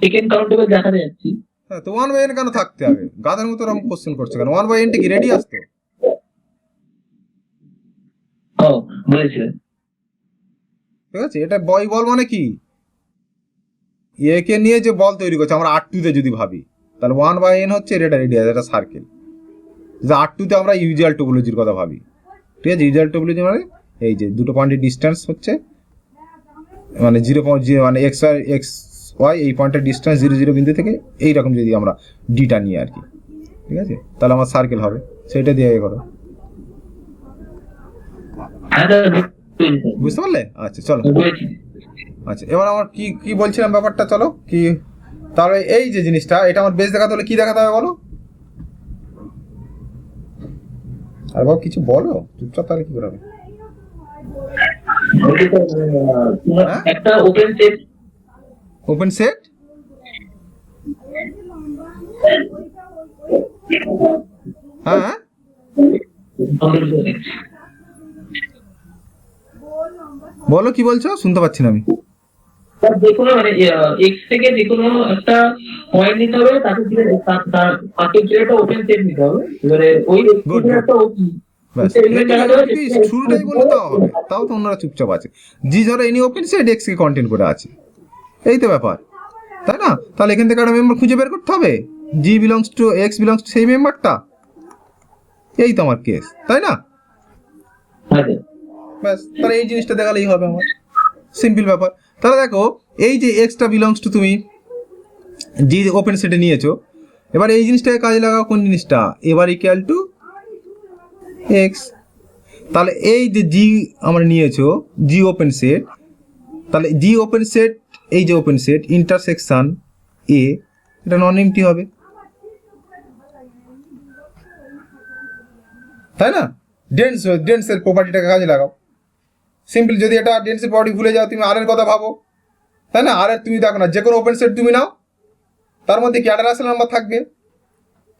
Speaker 4: সেকেন্ড কাউন্টেবল দেখাতে যাচ্ছি।
Speaker 1: হ্যাঁ, তো 1/n কেন থাকতে হবে? গাধার মতো এরকম কোশ্চেন করছে কেন? 1/n টা কি রেডি আসতো?
Speaker 4: ও বুঝেছি।
Speaker 1: ঠিক আছে, এটা বল মানে কি, একে নিয়ে যে বল তৈরি করছে, আমরা R2 তে যদি ভাবি, তাহলে 1/n হচ্ছে এটা রেডি আছে, এটা সার্কেল। যে R2 তে আমরা ইউজুয়াল টোপোলজির কথা ভাবি, ঠিক আছে। ইউজুয়াল টোপোলজি মানে এই যে দুটো পয়েন্টের ডিস্টেন্স হচ্ছে, মানে 0.0, মানে এক্স ওয়াই এই পয়েন্টের ডিস্টেন্স 0 বিন্দু থেকে এইরকম যদি আমরা ডিটা নিই আর কি, ঠিক আছে, তাহলে আমার সার্কেল হবে। সেটা দিয়ে করো, বুঝতে পারলে? আচ্ছা চলো। আচ্ছা, এবার আমার কি কি বলছিলাম ব্যাপারটা, চলো কি, তাহলে এই যে জিনিসটা, এটা আমার বেস দেখাতে হলে কি দেখাতে হবে বলো? আর বাবু কিছু বলো, চুপচাপ তাহলে কি করে হবে? হ্যাঁ?
Speaker 4: একটা ওপেন সেট
Speaker 1: ওপেন সেট হ্যাঁ বলো কি বলছো, শুনতে পাচ্ছি না আমি।
Speaker 4: যে কোনো মানে এক্স থেকে যে কোনো একটা পয়েন্ট নিতে হবে, তাকে একটা ওপেন সেট নিতে হবে। এবারে ওই X
Speaker 1: Good,
Speaker 4: থেকে
Speaker 1: good.
Speaker 4: একটা
Speaker 1: ব্যাস এটুকুই শুরুটাই বললে তাও হবে, তাও তো অন্যরা চুপচাপ আছে। জি ধরো এনি ওপেন সেট এক্স কে কন্টেন্ট করে আছে, এই তো ব্যাপার, তাই না? তাহলে এখান থেকে একটা মেম্বার খুঁজে বের করতে হবে, G belongs to x belongs to সেই মেম্বারটা, এই তো আমার কেস, তাই না? ব্যাস তাহলে এই জিনিসটা দেখালেই হবে আমার, সিম্পল ব্যাপার। তাহলে দেখো এই যে এক্সটা বিলংস টু তুমি জি ওপেন সেটে নিয়েছো, এবার এই জিনিসটাকে কাজে লাগাও, কোন জিনিসটা, এবার ইকুয়াল টু এক্স। তাহলে এই যে জি আমরা নিয়েছো জি ওপেন সেট, তাহলে জি ওপেন সেট এই যে ওপেন সেট ইন্টারসেকশন এ, এটা নন এমটি হবে, তাই না? ডেন্সের প্রপার্টিটাকে কাজে লাগাও, সিম্পল। যদি এটা ডেন্সের প্রপার্টি ভুলে যাও, তুমি আর এর কথা ভাবো, তাই না? আর এর তুমি দেখো না, যে কোনো ওপেন সেট তুমি নাও, তার মধ্যে কি একটা রাশনাল নাম্বার থাকবে,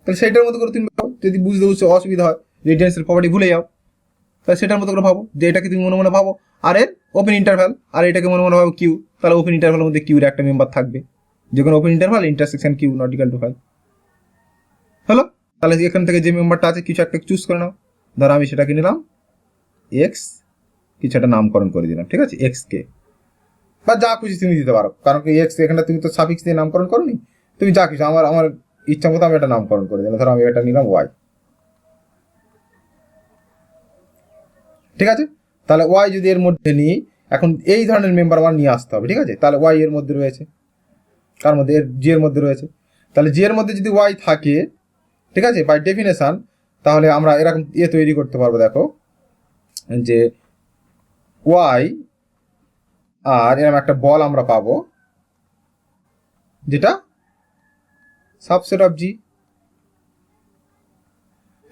Speaker 1: তাহলে সেইটার মতো করে তুমি ভাবো। যদি বুঝতে অসুবিধা হয় যে ডেন্সের প্রপার্টি ভুলে যাও, তাহলে সেটার মতো করে ভাবো, যে এটাকে তুমি মনে মনে ভাবো আর এর ওপেন ইন্টারভ্যাল, আর এটাকে মনে মনে ভাবো কিউ, তাহলে ওপেন ইন্টারভ্যালের মধ্যে কিউর একটা মেম্বার থাকবে, যে কোনো open interval intersection Q not equal to 5 হলো। তাহলে এখান থেকে যে মেম্বারটা আছে কিছু একটা চুজ করে নাও, ধরো আমি সেটাকে নিলাম এক্স, কিছু একটা নামকরণ করে দিলাম, ঠিক আছে, এক্স কে, বা যা খুশি তুমি দিতে পারো, কারণ কি এক্স এখানে তুমি তো সাফিক্স দিয়ে নামকরণ করোনি, তুমি যা কিছু আমার আমার ইচ্ছা মতো আমি এটা নামকরণ করে দিলাম, ধরো আমি এটা নিলাম ওয়াই, ঠিক আছে? তাহলে ওয়াই যদি এর মধ্যে নিই, এখন এই ধরনের মেম্বার আমার নিয়ে আসতে হবে, ঠিক আছে? তাহলে ওয়াই এর মধ্যে রয়েছে, কার মধ্যে, এর জি এর মধ্যে রয়েছে, তাহলে জি এর মধ্যে যদি ওয়াই থাকে, ঠিক আছে, বাই ডেফিনেশন, তাহলে আমরা এরকম তৈরি করতে পারবো, দেখো যে ওয়াই আর এরকম একটা বল আমরা পাবো, যেটা সাবসেট অফ জি,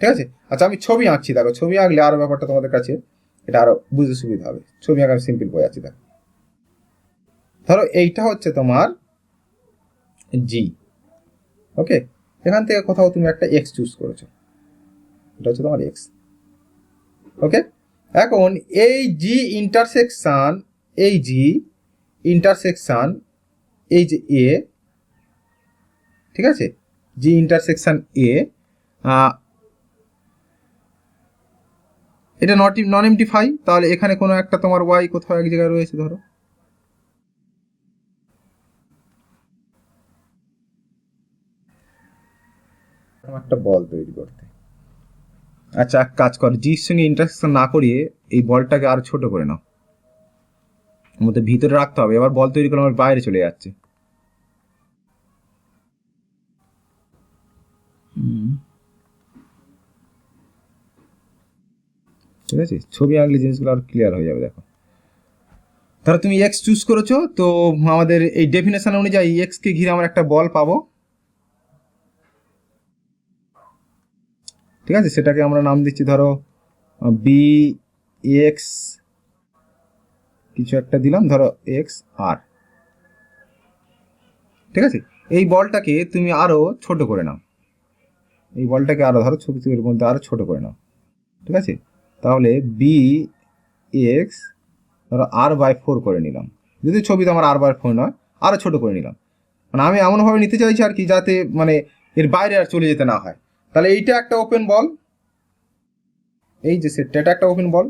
Speaker 1: ঠিক আছে? আচ্ছা আমি ছবি আঁকছি, দেখো ছবি আঁকলে আরো ব্যাপারটা তোমাদের কাছে এটা আরো বুঝতে সুবিধা হবে। ছবি আঁকা সিম্পল বই আছে, দেখো ধরো এইটা হচ্ছে তোমার জি, ওকে, এখান থেকে কোথাও তুমি একটা এক্স চুজ করেছো, এটা হচ্ছে তোমার এক্স, ওকে। এখন এই জি ইন্টারসেকশন, এই জি ইন্টারসেকশন এই যে এ, ঠিক আছে, জি ইন্টারসেকশন এ, এটা নন এমটিফাই, তাহলে এখানে কোনো একটা তোমার ওয়াই কোথাও এক জায়গায় রয়েছে, ধরো একটা বল তৈরি করতে। আচ্ছা এক কাজ কর, জির সঙ্গে ইন্টারসেকশন না করিয়ে এই বলটাকে আরো ছোট করে নাও, মধ্যে ভিতরে রাখতে হবে, এবার বল তৈরি করে আমার বাইরে চলে যাচ্ছে। ঠিক আছে, ছবি আঁকলে জিনিসগুলো আর ক্লিয়ার হয়ে যাবে। দেখো তাহলে তুমি এক্স চুজ করেছো, তো আমাদের এই ডেফিনেশন অনুযায়ী এক্স কে ঘিরে আমরা একটা বল পাবো, ঠিক আছে, সেটাকে আমরা নাম দিচ্ছি ধরো বি এক্স কিছু একটা দিলাম, ধরো এক্স আর, ঠিক আছে। এই বলটাকে তুমি আরো ছোট করে নাও, এই বলটাকে আরো ধরো ছবির মধ্যে আরো ছোট করে নাও, ঠিক আছে। তাহলে বি এক্স ধরো r/4 করে নিলাম, যদি ছবিতে আমার r/4 নয়, আরো ছোট করে নিলাম, মানে আমি এমনভাবে নিতে চাইছি আর কি, যাতে মানে এর বাইরে আর চলে যেতে না হয়। তাহলে এইটা একটা ওপেন বল, এই যে সেটটা এটা একটা ওপেন বল।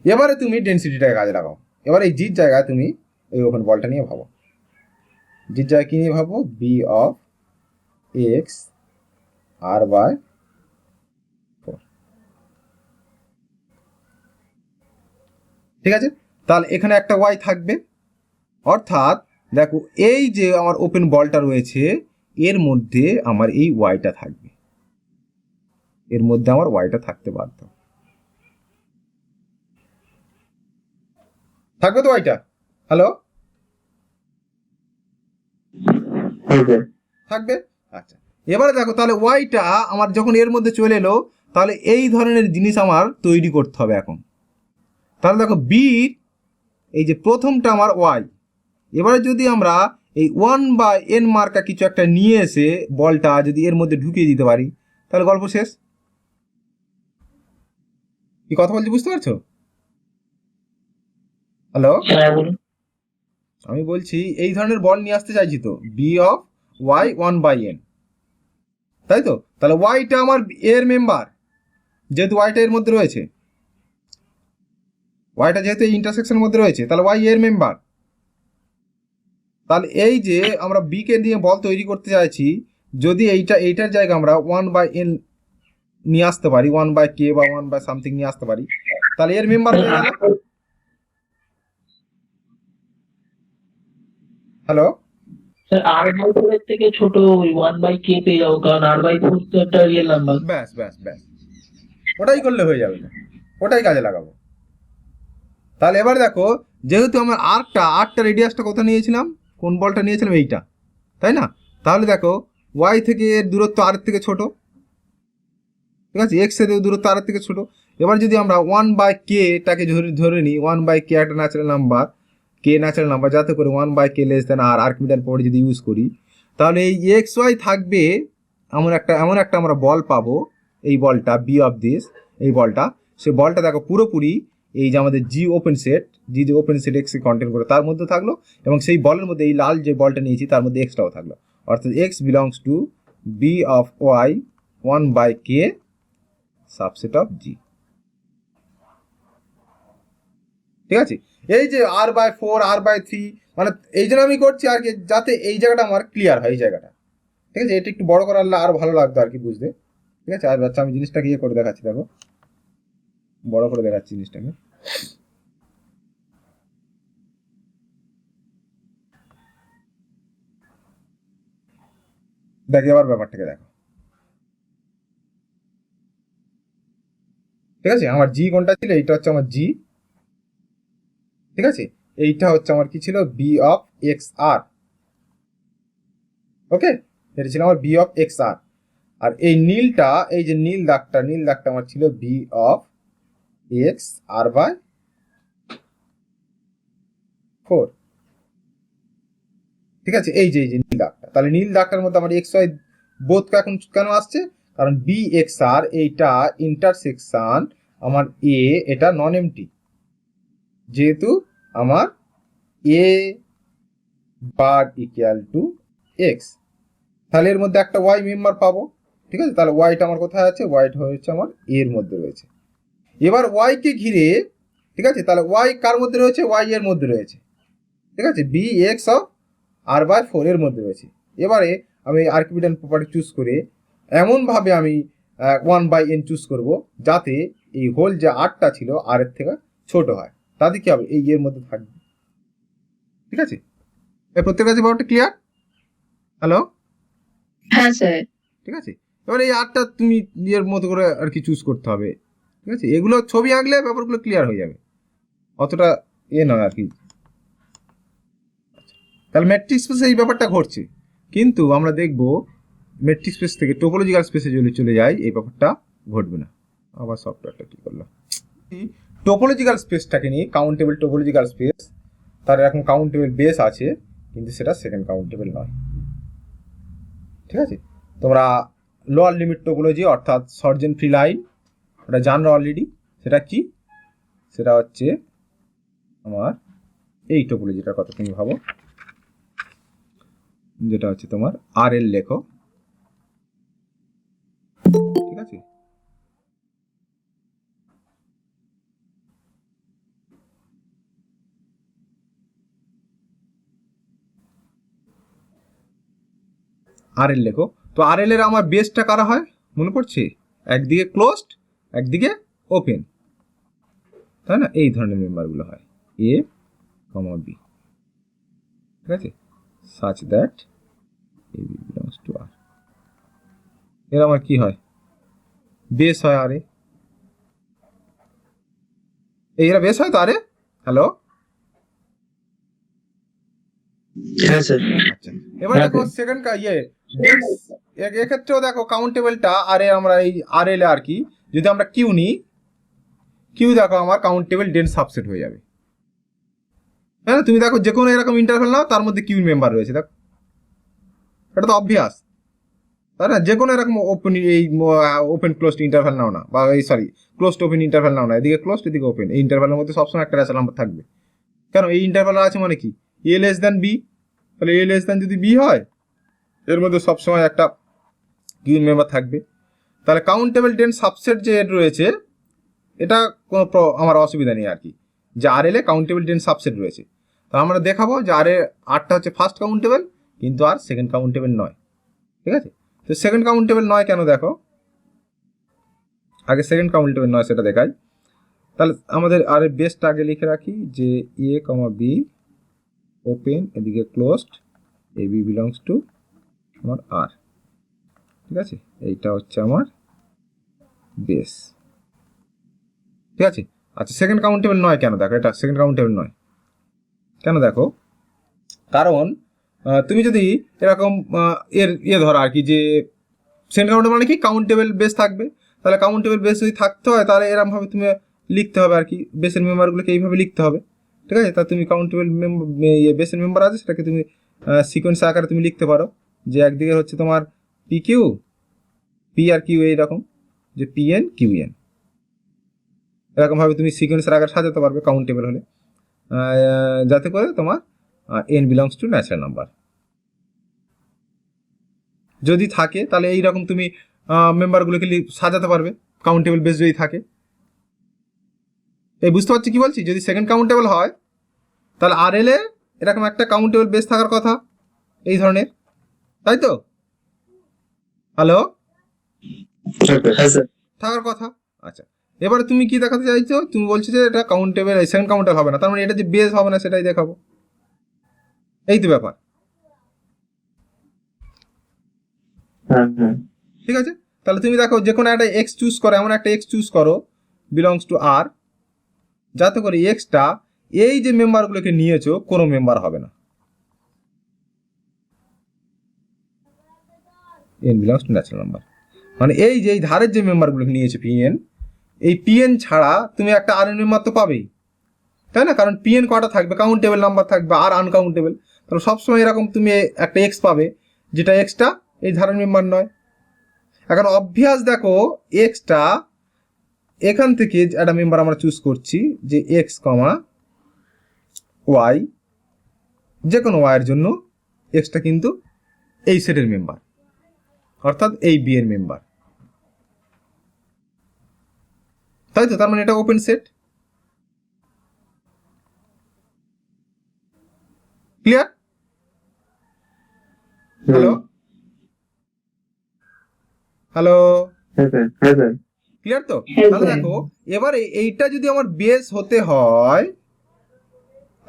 Speaker 1: এবারে তুমি ডেন্সিটিটাকে কাজে লাগাও, এবার এই জির জায়গায় তুমি এই ওপেন বলটা নিয়ে ভাবো, জির জায়গায় কি নিয়ে ভাবো, বি অফ এক্স r/4, ঠিক আছে। তাহলে এখানে একটা ওয়াই থাকবে, অর্থাৎ দেখো এই যে আমার ওপেন বলটা রয়েছে এর মধ্যে আমার এই ওয়াইটা থাকবে, এর মধ্যে আমার ওয়াইটা থাকতে বাধ্য, থাকবে তো ওয়াইটা, হ্যালো থাকবে। আচ্ছা এবারে দেখো তাহলে ওয়াইটা আমার যখন এর মধ্যে চলে এলো, তাহলে এই ধরনের জিনিস আমার তৈরি করতে হবে এখন, তাহলে দেখো বির এই যে প্রথমটা আমার ওয়াই, এবারে যদি আমরা এই 1/n মার্কা কিছু একটা নিয়ে এসে বলটা যদি এর মধ্যে ঢুকিয়ে দিতে পারি তাহলে গল্প শেষ। কি কথা বলছি বুঝতে পারছো? হ্যালো,
Speaker 4: হ্যাঁ বলুন।
Speaker 1: আমি বলছি এই ধরনের বল নিয়ে আসতে চাইছি তো, বি অফ ওয়াই 1/n, তাই তো? তাহলে ওয়াইটা আমার এর মেম্বার, যেহেতু ওয়াইটা এর মধ্যে রয়েছে, ওয়াইটা যেহেতু এই ইন্টারসেকশনের মধ্যে রয়েছে, তাহলে ওয়াই এর মেম্বার। তাহলে এই যে আমরা বি কে নিয়ে বল তৈরি করতে চাইছি, যদি এইটার জায়গায় আমরা 1/n নিয়ে আসতে পারি, 1/k বা 1/something নিয়ে আসতে পারি, তাহলে এর মেম্বার হয়ে গেল। হ্যালো,
Speaker 4: স্যার r/4 এর থেকে ছোট ওই 1/k পেয়ে যাবো, কারণ r/4 তো একটা রিয়েল নাম্বার।
Speaker 1: ব্যাস ব্যাস ব্যাস, ওটাই করলে হয়ে যাবে, ওটাই কাজে লাগাবো। তাহলে এবার দেখো, যেহেতু আমার আর্টটা রেডিয়াসটা কোথায় নিয়েছিলাম, কোন বলটা নিয়েছিলাম, এইটা, তাই না? তাহলে দেখো ওয়াই থেকে এর দূরত্ব আর থেকে ছোট, ঠিক আছে, এক্স এর দূরত্ব আর থেকে ছোট। এবার যদি আমরা 1/k-টাকে ধরে নিই, 1/k একটা ন্যাচারাল নাম্বার, কে ন্যাচারাল নাম্বার, যাতে করে 1/k লেস দেন আর আর্কিমিডিয়ান পাওয়ার যদি ইউজ করি, তাহলে এই এক্স ওয়াই থাকবে এমন একটা আমরা বল পাবো, এই বলটা বি অফ দিস, এই বলটা, সেই বলটা দেখো পুরোপুরি এই যে আমাদের জি ওপেন সেট এক্সকে কন্টেন্ট করে তার মধ্যে থাকলো, এবং সেই বলের মধ্যে এই লাল যে বলটা নিয়েছি তার মধ্যে এক্সটাও থাকলো, অর্থাৎ x belongs to B of y 1/k subset of G. ঠিক আছে, এই যে r/4 r/3, মানে এই জন্য আমি করছি আর কি, যাতে এই জায়গাটা আমার ক্লিয়ার হয়, এই জায়গাটা। ঠিক আছে, এটা একটু বড় করে আনলে আর ভালো লাগতো আর কি বুঝতে। ঠিক আছে, আর বাচ্চা আমি জিনিসটাকে ইয়ে করে দেখাচ্ছি, দেখো বড় করে দেখাচ্ছি জিনিসটাকে। দেখি আবার ব্যাপারটাকে দেখো। ঠিক আছে, আমার জি কোনটা ছিল, এইটা হচ্ছে আমার জি। ঠিক আছে, এইটা হচ্ছে আমার কি ছিল, বি অফ এক্স আর। ওকে, এটা ছিল আমার বি অফ এক্স আর। আর এই নীলটা, এই যে নীল দাগটা আমার ছিল বি অফ এক্স r/4। ঠিক আছে, এই যে নীল দাগটা, তাহলে নীল দাগটার মধ্যে আমার এক্স ওয়াই বোধ এখন কেন আসছে, কারণ বি এক্স আর এইটা ইন্টারসেকশন আমার এ, এটা নন এমটি, যেহেতু আমার এ বার ইকুয়াল টু এক্স, তাহলে এর মধ্যে একটা ওয়াই মেম্বার পাবো। ঠিক আছে, তাহলে ওয়াইটা আমার কোথায় আছে, ওয়াইটা হচ্ছে আমার এর মধ্যে রয়েছে। এবার ওয়াই কে ঘিরে, ঠিক আছে, তাহলে ওয়াই কার মধ্যে রয়েছে, ওয়াই এর মধ্যে রয়েছে। ঠিক আছে, বি এক্স অফ r/4 এর মধ্যে রয়েছে। এবারে আমি আর্কিমিডিয়ান প্রপার্টি চুজ করে এমনভাবে আমি 1/n চুজ করব, যাতে এই হোল যে আরটা ছিল আর এর থেকে ছোট হয়, তাতে কি হবে, এই এর মধ্যে থাকবে। ঠিক আছে, এই প্রত্যেক কাছে ব্যাপারটা ক্লিয়ার? হ্যালো,
Speaker 3: হ্যাঁ স্যার।
Speaker 1: ঠিক আছে, এবার এই আরটা তুমি নিজের মতো করে আর কি চুজ করতে হবে। ঠিক আছে, এগুলো ছবি আঁকলে ব্যাপারগুলো ক্লিয়ার হয়ে যাবে, অতটা নয় আর কি। তাহলে ম্যাট্রিক্স স্পেসে এই ব্যাপারটা ঘটছে, কিন্তু আমরা দেখব ম্যাট্রিক্স স্পেস থেকে টোপোলজিক্যাল স্পেসে যদি চলে যাই এই ব্যাপারটা ঘটবে না। আবার সফটওয়্যারটা কি করলাম, টোপোলজিক্যাল স্পেসটাকে নিয়ে, কাউন্টেবল টোপোলজিক্যাল স্পেস, তার এখন কাউন্টেবল বেস আছে, কিন্তু সেটা সেকেন্ড কাউন্টেবল নয়। ঠিক আছে, তোমরা লোয়ার লিমিট টোপোলজি অর্থাৎ সর্জেন ফ্রি লাইন ওটা জানো অলরেডি। সেটা কি, সেটা হচ্ছে আমার এই টোপোলজিটার কথা তুমি ভাবো, যেটা হচ্ছে তোমার আর এল লেখো। ঠিক আছে, আর এল লেখো। তো আর এল এর আমার বেসটা কারা হয় মনে পড়ছে, একদিকে ক্লোজড একদিকে ওপেন, তাই না? এই ধরনের মেম্বারগুলো হয় এ কমা বি। ঠিক আছে, such that AB belongs to R। এর আমার কি হয়, বেস হয় আরে, এরা বেস হয় তো আরে। হ্যালো,
Speaker 4: হ্যাঁ স্যার।
Speaker 1: আচ্ছা, এবার দেখো সেকেন্ড এক্ষেত্রেও দেখো কাউন্টেবলটা আরে, আমরা এই আর এল আর কি, যদি আমরা কিউ নিই, কিউ দেখো আমার কাউন্টেবল ডেন্স সাবসেট হয়ে যাবে। হ্যাঁ, তুমি দেখো যে কোনো এরকম ইন্টারভ্যাল নাও, তার মধ্যে কিউ মেম্বার রয়েছে, দেখো এটা তো অবভিয়াস, তাই না? যে কোনো এরকম ওপেন ক্লোজড ইন্টারভ্যাল নাও না, বা ক্লোজড ওপেন ইন্টারভ্যাল নাও না, এদিকে ক্লোজড এদিকে ওপেন, এই ইন্টারভ্যালের মধ্যে সবসময় একটা ন্যাচারাল নাম্বার থাকবে। কেন এই ইন্টারভ্যাল আছে মানে কি, এ লেস দ্যান বি, তাহলে এ লেস দ্যান যদি বি হয় এর মধ্যে সবসময় একটা কিউ মেম্বার থাকবে। তাহলে কাউন্টেবল ডেন্স সাবসেট যে রয়েছে এটা কোনো আমার অসুবিধা নেই আর কি, যে আর এল এ কাউন্টেবল ডেন্স সাবসেট রয়েছে। তা আমরা দেখাবো যে আরটা হচ্ছে ফার্স্ট কাউন্টেবল, কিন্তু আর সেকেন্ড কাউন্টেবল নয়। ঠিক আছে, তো সেকেন্ড কাউন্টেবল নয় কেন দেখো, আগে সেকেন্ড কাউন্টেবল নয় সেটা দেখাই। তাহলে আমাদের আর এর বেসটা আগে লিখে রাখি যে এ কমা বি ওপেন, এদিকে closed, A B belongs to আমার আর। ঠিক আছে, এইটা হচ্ছে আমার বেস। ঠিক আছে, আচ্ছা সেকেন্ড কাউন্টেবল নয় কেন দেখো, এটা সেকেন্ড কাউন্টেবল নয় কেন দেখো, কারণ তুমি যদি এরকম ধরো আর কি, যে সেকেন্ড কাউন্টেবল মানে কি কাউন্টেবল বেস থাকবে, তাহলে কাউন্টেবল বেস যদি থাকতে হয় তাহলে এরকমভাবে তুমি লিখতে হবে আর কি, বেসের মেম্বারগুলোকে এইভাবে লিখতে হবে। ঠিক আছে, তা তুমি কাউন্টেবল বেসের মেম্বার আছে সেটাকে তুমি সিকোয়েন্স আকারে তুমি লিখতে পারো, যে একদিকে হচ্ছে তোমার P Q, P R Q এইরকম, যে পি এন কিউ এন, এরকমভাবে তুমি সিকোয়েন্সের আকারে সাজাতে পারবে কাউন্টেবল হলে, যাতে করে তোমার N belongs to natural number যদি থাকে, তাহলে এইরকম তুমি মেম্বারগুলোকে সাজাতে পারবে কাউন্টেবল বেস যদি থাকে। এই বুঝতে পারছি কি বলছি, যদি সেকেন্ড কাউন্টেবল হয় তাহলে আর এল এ এরকম একটা কাউন্টেবল বেস থাকার কথা এই ধরনের, তাই তো? হ্যালো, থাকার কথা। আচ্ছা, এবারে তুমি কি দেখাতে চাইছো, তুমি বলছো যে এটা কাউন্টেবল, সেকেন্ড কাউন্টেবল হবে না, তার মানে এটা যে বেস হবে না সেটাই দেখাবো, এই তো ব্যাপার। ঠিক আছে, তাহলে তুমি দেখো যে কোনো একটা এক্স চুজ করো, এমন একটা এক্স চুজ করো বিলংস টু আর, যাতে করে এক্সটা এই যে মেম্বারগুলোকে নিয়েছো কোনো মেম্বার হবে না, N belongs to natural number, মানে এই যে এই ধারের যে মেম্বারগুলোকে নিয়েছে পিএন, এই পিএন ছাড়া তুমি একটা আর এন মেম্বার তো পাবেই, তাই না? কারণ পিএন কটা থাকবে, কাউন্টেবল নাম্বার থাকবে আর আনকাউন্টেবল, তাহলে সবসময় এরকম তুমি একটা এক্স পাবে যেটা এক্সটা এই ধারের মেম্বার নয়। এখন অবভিয়াস দেখো এক্সটা এখান থেকে একটা মেম্বার আমরা চুজ করছি, যে এক্স কমা ওয়াই, যে কোনো ওয়াইয়ের জন্য এক্সটা কিন্তু এই সেটের মেম্বার, অর্থাৎ এই বি এর মেম্বার, তাই তো? তার মানে এটা open set, clear? Hello hello, clear তো? তাহলে দেখো এবার এইটা যদি আমার বেস হতে হয়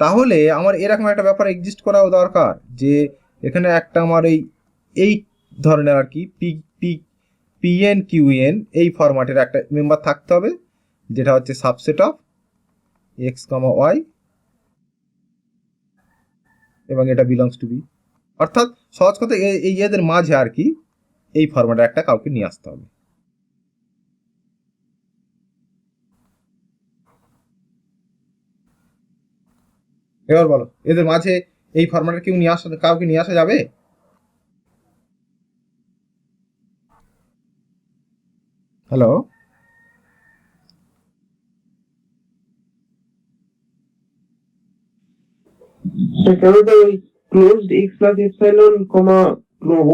Speaker 1: তাহলে আমার এরকম একটা ব্যাপার এক্সিস্ট করাও দরকার, যে এখানে একটা আমার এই ধরনের আর কি পি পি পিএন কিউএন এই ফরম্যাটের একটা মেম্বার থাকতে হবে, যেটা হচ্ছে subset of x comma y, এবং এটা বিলংস টু বি, অর্থাৎ সহজ কথা এই এদের মাঝে আর কি এই ফরম্যাটে একটা কাউকে নিয়ে আসতে হবে। এবার বলো এদের মাঝে এই ফরম্যাটে কাউকে নিয়ে আসা যাবে? Hello,
Speaker 2: closed x plus epsilon comma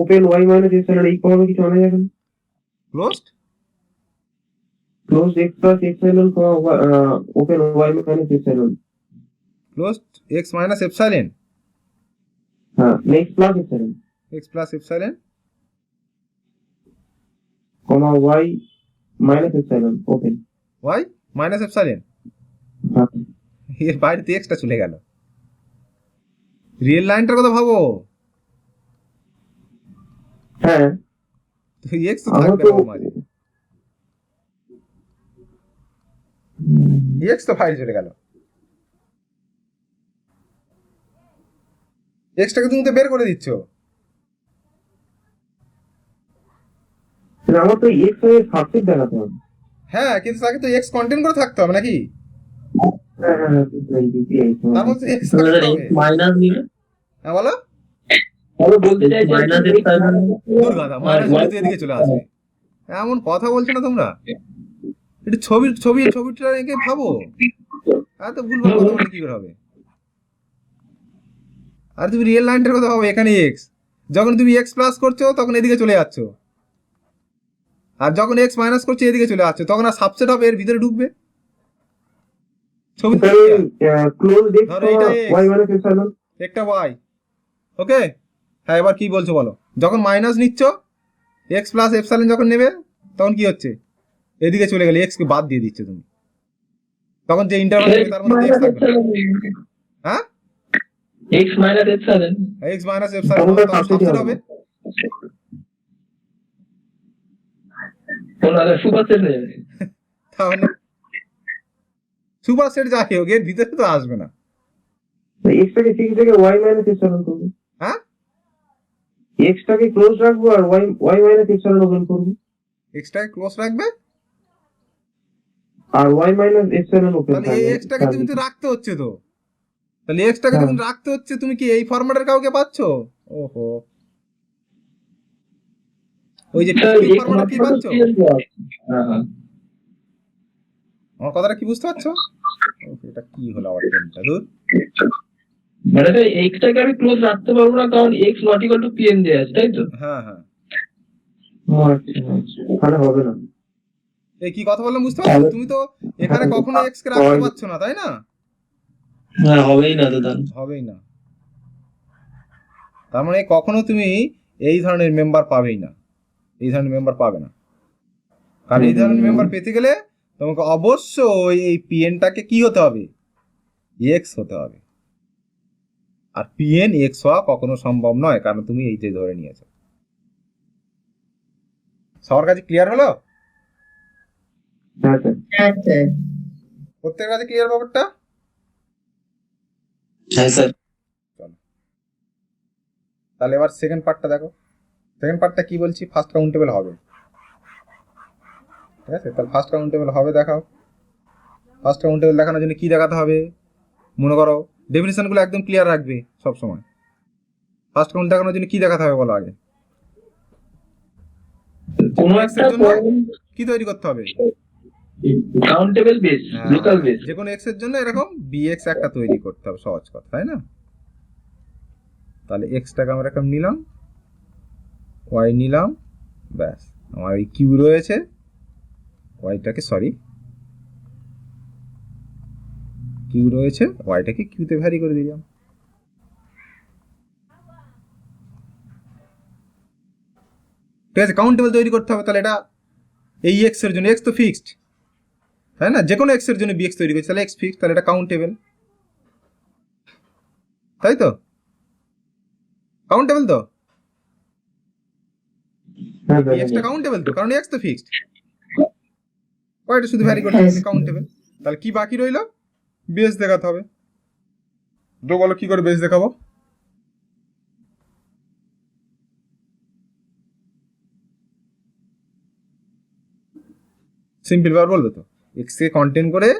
Speaker 2: open y minus epsilon এই কমানো কিছু আনা যাবে না? Closed x plus epsilon comma open y minus epsilon,
Speaker 1: closed x minus epsilon,
Speaker 2: হ্যাঁ x plus epsilon,
Speaker 1: x plus epsilon
Speaker 2: comma y minus epsilon open
Speaker 1: y minus epsilon, এর বাইরে তো এক্সটা চলে গেল, রিয়েল লাইনটার কথা ভাবো,
Speaker 2: হ্যাঁ
Speaker 1: এক্স তো থাকবে না ওর মাঝে, এক্স তো বাইরে চলে গেল, এক্সটাকে তুমি তো বের করে দিচ্ছ।
Speaker 2: আমার তো এক্স এর সাবসেট দেখাতে হবে।
Speaker 1: হ্যাঁ, কিন্তু তাকে তো এক্স কন্টেন্ট করে থাকতে হবে নাকি?
Speaker 2: হ্যাঁ হ্যাঁ হ্যাঁ, বুঝলাম, বুঝি এই তো।
Speaker 1: তার মধ্যে এক্স
Speaker 4: তো
Speaker 1: থাকতে
Speaker 4: দাদা
Speaker 1: হবে।
Speaker 4: x মাইনাস নিলে
Speaker 1: হ্যাঁ বলো।
Speaker 4: আমি বলতে চাইছি
Speaker 1: দূর
Speaker 4: মাইনাস
Speaker 1: গাধা, মাইনাস হলে তো এদিকে চলে আসবে। এমন কথা বলছো না তোমরা, একটু ছবিটা এঁকে ভাবো। এত ভুলভাল কথা বললে কি করে হবে? আর তুমি রিয়েল লাইনটার কথা ভাবো, এখানে এক্স, যখন তুমি এক্স প্লাস করছো তখন এদিকে চলে যাচ্ছ, আর যখন এক্স মাইনাস করছো এদিকে চলে যাচ্ছ, তখন আর সাবসেট হবে এর ভিতরে ঢুকবে। ছবি
Speaker 2: ক্লোজ এক্স
Speaker 1: ধরো এইটা x,
Speaker 2: ওয়াই মাইনাস এপসাইলন।
Speaker 1: একটা ওয়াই। ওকে, হ্যাঁ এবার কি বলছো বলো? যখন মাইনাস নিচ্ছ, এক্স প্লাস এপসাইলন যখন নেবে, তখন কি হচ্ছে? এদিকে চলে গেলে এক্স কে বাদ দিয়ে দিচ্ছ তুমি, তখন যে ইন্টারভাল নেবে তার মধ্যে এক্স থাকবে না। হ্যাঁ,
Speaker 4: x minus epsilon
Speaker 1: x minus epsilon
Speaker 2: তখন তার
Speaker 1: তখন
Speaker 2: subset
Speaker 1: সাবসেট
Speaker 2: হবে।
Speaker 1: হবে।
Speaker 4: ওনারা সুপারসেট হয়ে যাবে।
Speaker 1: তাহলে সুপার সেট যাই হোক, এর ভিতরে তো আসবে না।
Speaker 2: এক্সটাকে ফিক্স রেখে ওয়াই মাইনাস এপসাইলন করবো।
Speaker 1: হ্যাঁ,
Speaker 2: এক্সটাকে ক্লোজ রাখবো আর ওয়াই মাইনাস এপসাইলন ওপেন করবো,
Speaker 1: এক্সটাকে ক্লোজ রাখবে,
Speaker 2: আর ওয়াই মাইনাস এপসাইলন ওপেন
Speaker 1: তাহলে এই এক্সটাকে তুমি তো রাখতে হচ্ছে তো, তাহলে এক্সটাকে যখন রাখতে হচ্ছে, তুমি কি এই ফরম্যাটের কাউকে পাচ্ছ? ওহো, ওই যে ফরম্যাট কি পাচ্ছ? আমার কথাটা কি বুঝতে পারছো? এটা কি হলো আবার টেনটা দূর।
Speaker 4: মানে এক্সটাকে আমি ক্লোজ রাখতে পারবো না, কারণ x not equal two pn দেয়া আছে, তাই তো?
Speaker 1: হ্যাঁ হ্যাঁ,
Speaker 2: তাহলে হবে না।
Speaker 1: এই কি কথা বললাম বুঝতে পারছো? তুমি তো এখানে কখনো এক্স কে রাখতে পারছো না, তাই না?
Speaker 4: হ্যাঁ, হবেই না দাদা।
Speaker 1: হবেই না। তার মানে কখনো তুমি এই ধরনের মেম্বার পাবেই না, এই ধরনের মেম্বার পাবে না। কারণ এই ধরনের মেম্বার পেতে গেলে তোমাকে অবশ্যই এই পিএনটাকে কি হতে হবে? এক্স হতে হবে। আর পিএন এক্স হওয়া কখনো সম্ভব নয়, কারণ তুমি এইটাই ধরে নিয়েছো। সবার কাছে ক্লিয়ার হলো?
Speaker 2: হ্যাঁ স্যার।
Speaker 3: হ্যাঁ স্যার।
Speaker 1: প্রত্যেকের কাছে ক্লিয়ার ব্যাপারটা?
Speaker 4: হ্যাঁ স্যার।
Speaker 1: তাহলে এবার সেকেন্ড পার্টটা দেখো। সেকেন্ড পার্টটা কি বলছি? ফার্স্ট কাউন্টেবল হবে, ঠিক আছে? তাহলে ফার্স্ট কাউন্টেবল হবে দেখাও। ফার্স্ট কাউন্টেবল দেখানোর জন্য কি দেখাতে হবে? মনে করো ডেফিনিশনগুলো একদম ক্লিয়ার রাখবে সব সময়। ফার্স্ট কাউন্ট দেখানোর জন্য কি দেখাতে হবে বলো আগে?
Speaker 4: কোনো
Speaker 1: X
Speaker 4: একটা
Speaker 1: এর জন্য কি তৈরি করতে হবে?
Speaker 4: Countable base, local base.
Speaker 1: যে কোনো এক্স এর জন্য এরকম বিএক্স একটা তৈরি করতে হবে, সহজ কথা, তাই না? তাহলে এক্সটাকে আমরা এরকম নিলাম, ওয়াই নিলাম, ব্যাস আমার এই কিউ রয়েছে, ওয়াইটাকে সরি কিউ রয়েছে, ওয়াইটাকে কিউতে ভ্যারি করে দিলাম। ঠিক আছে, কাউন্টেবল তৈরি করতে হবে। তাহলে এটা এই এক্স এর জন্য, এক্স তো ফিক্সড, তাই না? যে কোনো এক্স এর জন্য বিএক্স তৈরি করছে, তাহলে এক্স ফিক্সড, তাহলে এটা কাউন্টেবল, তাই তো? কাউন্টেবল তো,
Speaker 2: হ্যাঁ স্যার।
Speaker 1: এক্সটা কাউন্টেবল তো, কারণ এক্স তো ফিক্সড, ওইটা শুধু ভ্যারি করতে হবে, কাউন্টেবল। তাহলে কি বাকি রইলো? বেস দেখাতে হবে। তো বলো কি করে বেস দেখাবো? সিম্পল ব্যাপার বলবে তো, এক্স কে কন্টেন করে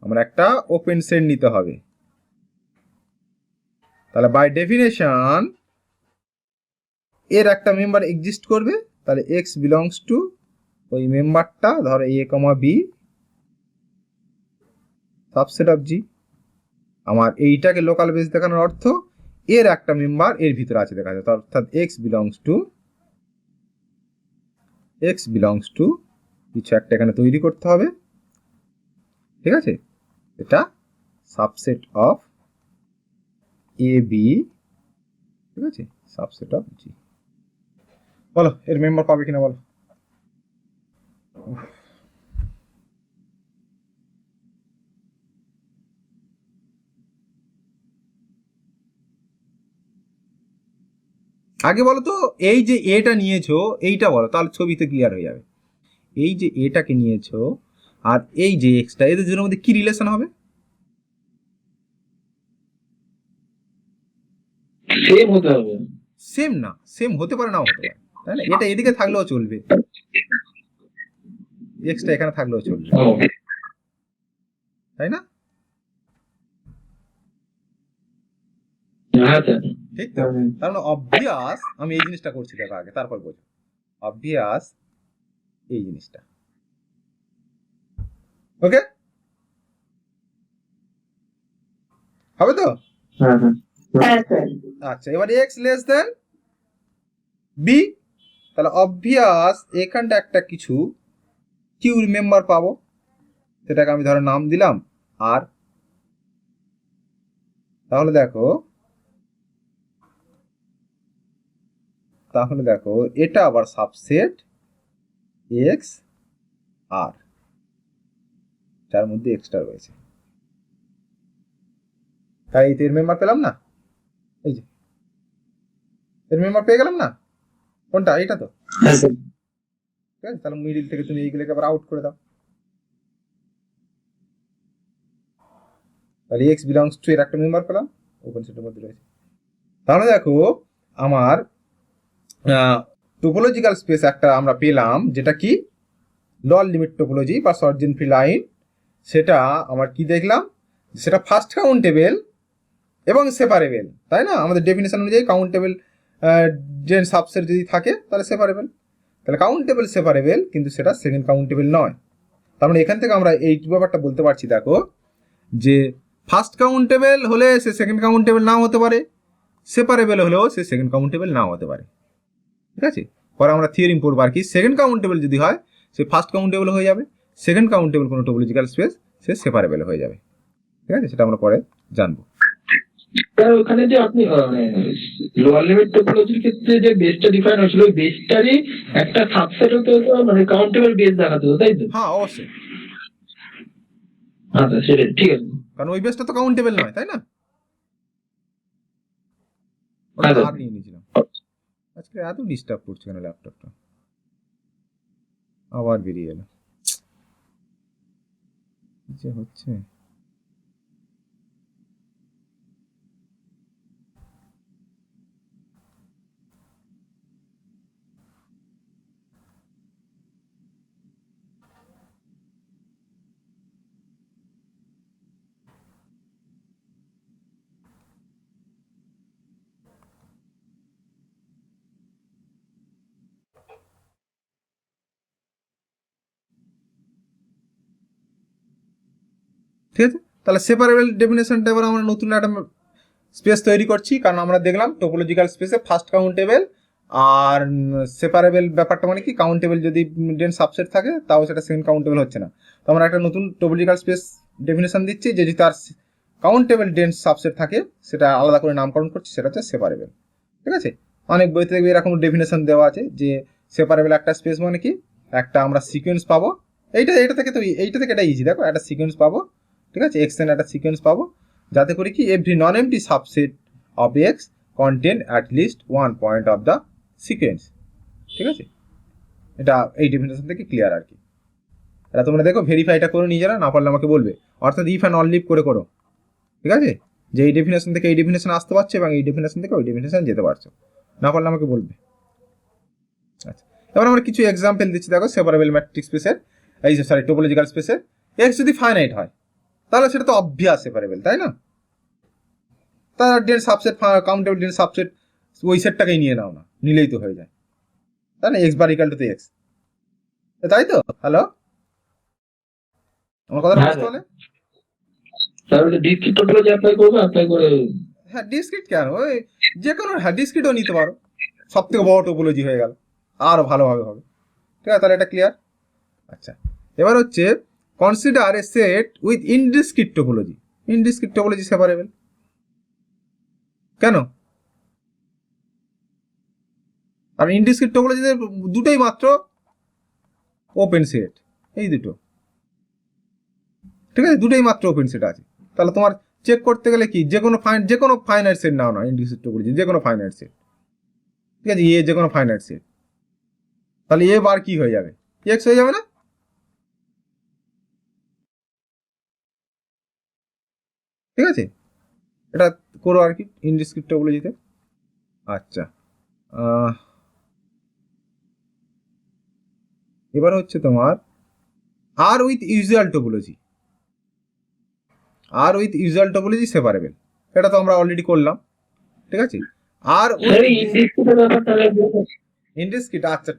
Speaker 1: আমরা একটা ওপেন সেট নিতে হবে। তাহলে বাই ডেফিনেশন এর একটা মেম্বার এক্সিস্ট করবে, তাহলে এক্স বিলংস টু ওই মেম্বারটা, ধরো এ কমা বি সাবসেট অফ জি। আমার এইটাকে লোকাল বেস দেখানোর অর্থ এর একটা মেম্বার এর ভিতরে আছে দেখা যাচ্ছে, অর্থাৎ এক্স বিলংস টু কিছু একটা এখানে তৈরি করতে হবে, ঠিক আছে? এটা সাবসেট অফ এ বি, ঠিক আছে? সাবসেট অফ জি। বলো এর মেম্বার পাবে কিনা বলো? আগে বলো তো, এই যে এটা নিয়েছো এইটা বলো, তাহলে ছবিতে ক্লিয়ার হয়ে যাবে। এই যে এটাকে নিয়েছো আর এই যে এক্সটা, এদের দুটোর মধ্যে কি রিলেশন হবে?
Speaker 4: সেম হতে হবে।
Speaker 1: সেম না, সেম হতে পারে নাও হতে পারে, তাই না? এটা এদিকে থাকলেও চলবে, এক্সটা এখানে থাকলেও চলবে,
Speaker 4: ও
Speaker 1: তাই না?
Speaker 4: হ্যাঁ স্যার
Speaker 1: ঠিক তো? তার মানে অবভিয়াস, আমি এই জিনিসটা করছি দেখো আগে, তারপর বোঝো। অবভিয়াস এই জিনিসটা, ওকে হবে তো?
Speaker 2: হ্যাঁ হ্যাঁ
Speaker 3: হ্যাঁ স্যার
Speaker 1: আচ্ছা, এবার এক্স লেস দেন বি, তাহলে অবভিয়াস এখানটা একটা কিছু কিউর মেম্বার পাবো, সেটাকে আমি ধরো নাম দিলাম আর। তাহলে দেখো এটা আবার সাবসেট এক্স আর, যার মধ্যে এক্সট্রা রয়েছে, তাই এই তো এর মেম্বার পেলাম না, এই যে এর মেম্বার পেয়ে গেলাম না, কোনটা? এইটা তো,
Speaker 4: হ্যাঁ স্যার
Speaker 1: ঠিক আছে? তাহলে মিডিল থেকে তুমি এইগুলোকে আবার আউট করে দাও, তাহলে এক্স বিলংস টু এর একটা মেম্বার পেলাম, ওপেন সেটের মধ্যে রয়েছে। তাহলে দেখো আমার টোপোলজিক্যাল স্পেস একটা আমরা পেলাম, যেটা কি লোয়ার লিমিট টোপোলজি বা সর্জিন ফ্রি লাইন। সেটা আমার কি দেখলাম, সেটা ফার্স্ট কাউন্টেবল এবং সেপারেবল, তাই না? আমাদের ডেফিনেশন অনুযায়ী কাউন্টেবল জেন সাবসেট যদি থাকে তাহলে সেপারেবল, তাহলে কাউন্টেবল সেপারেবল, কিন্তু সেটা সেকেন্ড কাউন্টেবল নয়। তার মানে এখান থেকে আমরা এই ব্যাপারটা বলতে পারছি, দেখো যে ফার্স্ট কাউন্টেবল হলে সে সেকেন্ড কাউন্টেবল নাও হতে পারে, সেপারেবল হলেও সে সেকেন্ড কাউন্টেবল নাও হতে পারে, ঠিক আছে? পরে আমরা থিওরিম পড়বো আর কি, সেকেন্ড কাউন্টেবল যদি হয় সে ফার্স্ট কাউন্টেবল হয়ে যাবে, সেকেন্ড কাউন্টেবল কোনো টোপোলজিক্যাল স্পেস সে সেপারেবল হয়ে যাবে, ঠিক আছে? সেটা আমরা পরে জানবো।
Speaker 4: স্যার ওখানে যে আপনি লোয়ার লিমিট টোপোলজির ক্ষেত্রে যে বেসটা ডিফাইন হয়েছিল, ওই বেসটারই একটা সাবসেট হতে হতো, মানে কাউন্টেবল বেস দেখাতে হতো, তাই তো?
Speaker 1: হ্যাঁ অবশ্যই,
Speaker 4: আচ্ছা সেটাই ঠিক আছে।
Speaker 1: কারণ ওই বেসটা তো কাউন্টেবল নয়, তাই না?
Speaker 4: হ্যাঁ,
Speaker 1: আর নিয়ে নিয়েছিলাম। আজকে এত ডিস্টার্ব করছে কেন ল্যাপটপটা, আবার বেরিয়ে গেল, কি যে হচ্ছে। ঠিক আছে, তাহলে সেপারেবল ডেফিনেশনটা এবার আমরা নতুন একটা স্পেস তৈরি করছি, কারণ আমরা দেখলাম টোপোলজিক্যাল স্পেসে ফার্স্ট কাউন্টেবল আর সেপারেবল ব্যাপারটা মানে কি, কাউন্টেবল যদি ডেন সাবসেট থাকে তাও সেটা সেকেন্ড কাউন্টেবল হচ্ছে না। তো আমরা একটা নতুন টোপোলজিক্যাল স্পেস ডেফিনেশন দিচ্ছি, যে যদি তার কাউন্টেবল ডেন সাবসেট থাকে সেটা আলাদা করে নামকরণ করছি, সেটা হচ্ছে সেপারেবল, ঠিক আছে? অনেক বইতে দেখবে এরকম ডেফিনেশন দেওয়া আছে যে সেপারেবল একটা স্পেস মানে কি, একটা আমরা সিকোয়েন্স পাবো, এইটা থেকে এটা ইজি, দেখো একটা সিকোয়েন্স পাবো, ঠিক আছে? এক্স এন একটা সিকোয়েন্স পাবো, যাতে করে কি every non MT subset of x contain at least one point of the sequence, ঠিক আছে? এটা এই ডেফিনেশন থেকে ক্লিয়ার আর কি। এটা তোমরা দেখো ভেরিফাইটা করে নিজেরা, না পারলে আমাকে বলবে, অর্থাৎ ইফ অ্যান্ড অল লিভ করে করো, ঠিক আছে? যে এই ডেফিনেশন থেকে এই ডেফিনেশন আসতে পারছে এবং এই ডেফিনেশন থেকে ওই ডেফিনেশন যেতে পারছো, না পারলে আমাকে বলবে। আচ্ছা, এবার আমরা কিছু এক্সাম্পল দিচ্ছি, দেখো সেপারেবল ম্যাট্রিক্স স্পেসের, এই যে সরি টোপোলজিক্যাল স্পেসের এক্স যদি ফাইনাইট হয় তাহলে সেটা তো অবভিয়াস সেপারেবল, তাই না? তার ডেন সাবসেট কাউন্টেবল ডেন সাবসেট ওই সেটটাকেই নিয়ে নাও না, নিলেই তো হয়ে যায়, তাই না? X bar equal to x, তাই তো? হ্যালো, আমার কথা
Speaker 4: হ্যাঁ
Speaker 1: বুঝতে পারলে?
Speaker 4: তাহলে ডিসক্রিট টোপোলজি অ্যাপ্লাই করে
Speaker 1: হ্যাঁ ডিসক্রিট কেন, ওই যে কোনো, হ্যাঁ ডিসক্রিটও নিতে পারো, সব থেকে বড় টোপোলজি হয়ে গেল, আরও ভালোভাবে হবে, ঠিক আছে? তাহলে এটা ক্লিয়ার। আচ্ছা, এবার হচ্ছে consider a set with indiscrete topology, indiscrete topology separable কেন? আর ইনডিসক্রিট টোপোলজিতে দুটোই মাত্র ওপেন সেট, এই দুটো, ঠিক আছে? দুটোই মাত্র ওপেন সেট আছে, তাহলে তোমার চেক করতে গেলে কি, যে কোনো ফাইনাইট সেট নাও না, ইনডিসক্রিট টোপোলজি যে কোনো ফাইনাইট সেট, ঠিক আছে? এ যে কোনো ফাইনাইট সেট, তাহলে এ বার কি হয়ে যাবে, এক্স হয়ে যাবে না? ঠিক আছে, এটা করো আর কি ইনডিসক্রিট টোপোলজিতে। আচ্ছা, এবার হচ্ছে তোমার R with usual topology, R with usual topology separable, এটা তো আমরা অলরেডি করলাম, ঠিক আছে। আর
Speaker 4: স্যার ইনডিসক্রিটের ব্যাপারটা
Speaker 1: ইনডিসক্রিট, আচ্ছা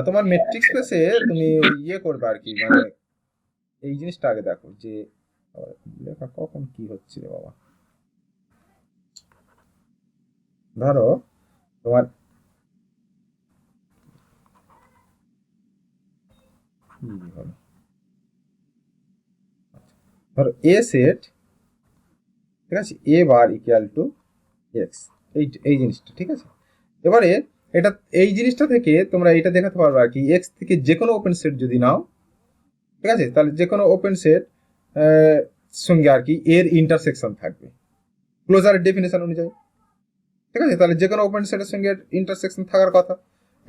Speaker 1: তোমার মেট্রিক স্পেসে তুমি ইয়ে করবে আর কি, মানে এই জিনিসটা আগে দেখো যে লেখা কখন কি হচ্ছে রে বাবা। ধরো তোমার ধরো এ সেট, ঠিক আছে, এ বার ইকুয়াল টু এক্স, এই জিনিসটা, ঠিক আছে। এবারে এটা এই জিনিসটা থেকে তোমরা এটা দেখাতে পারবে আর কি, এক্স থেকে যে কোনো ওপেন সেট যদি নাও, ঠিক আছে, তাহলে যে কোনো ওপেন সেট সঙ্গে আর কি এর ইন্টারসেকশন থাকবে ক্লোজারের ডেফিনেশন অনুযায়ী, ঠিক আছে। তাহলে যে কোনো ওপেন সেটের সঙ্গে ইন্টারসেকশন থাকার কথা।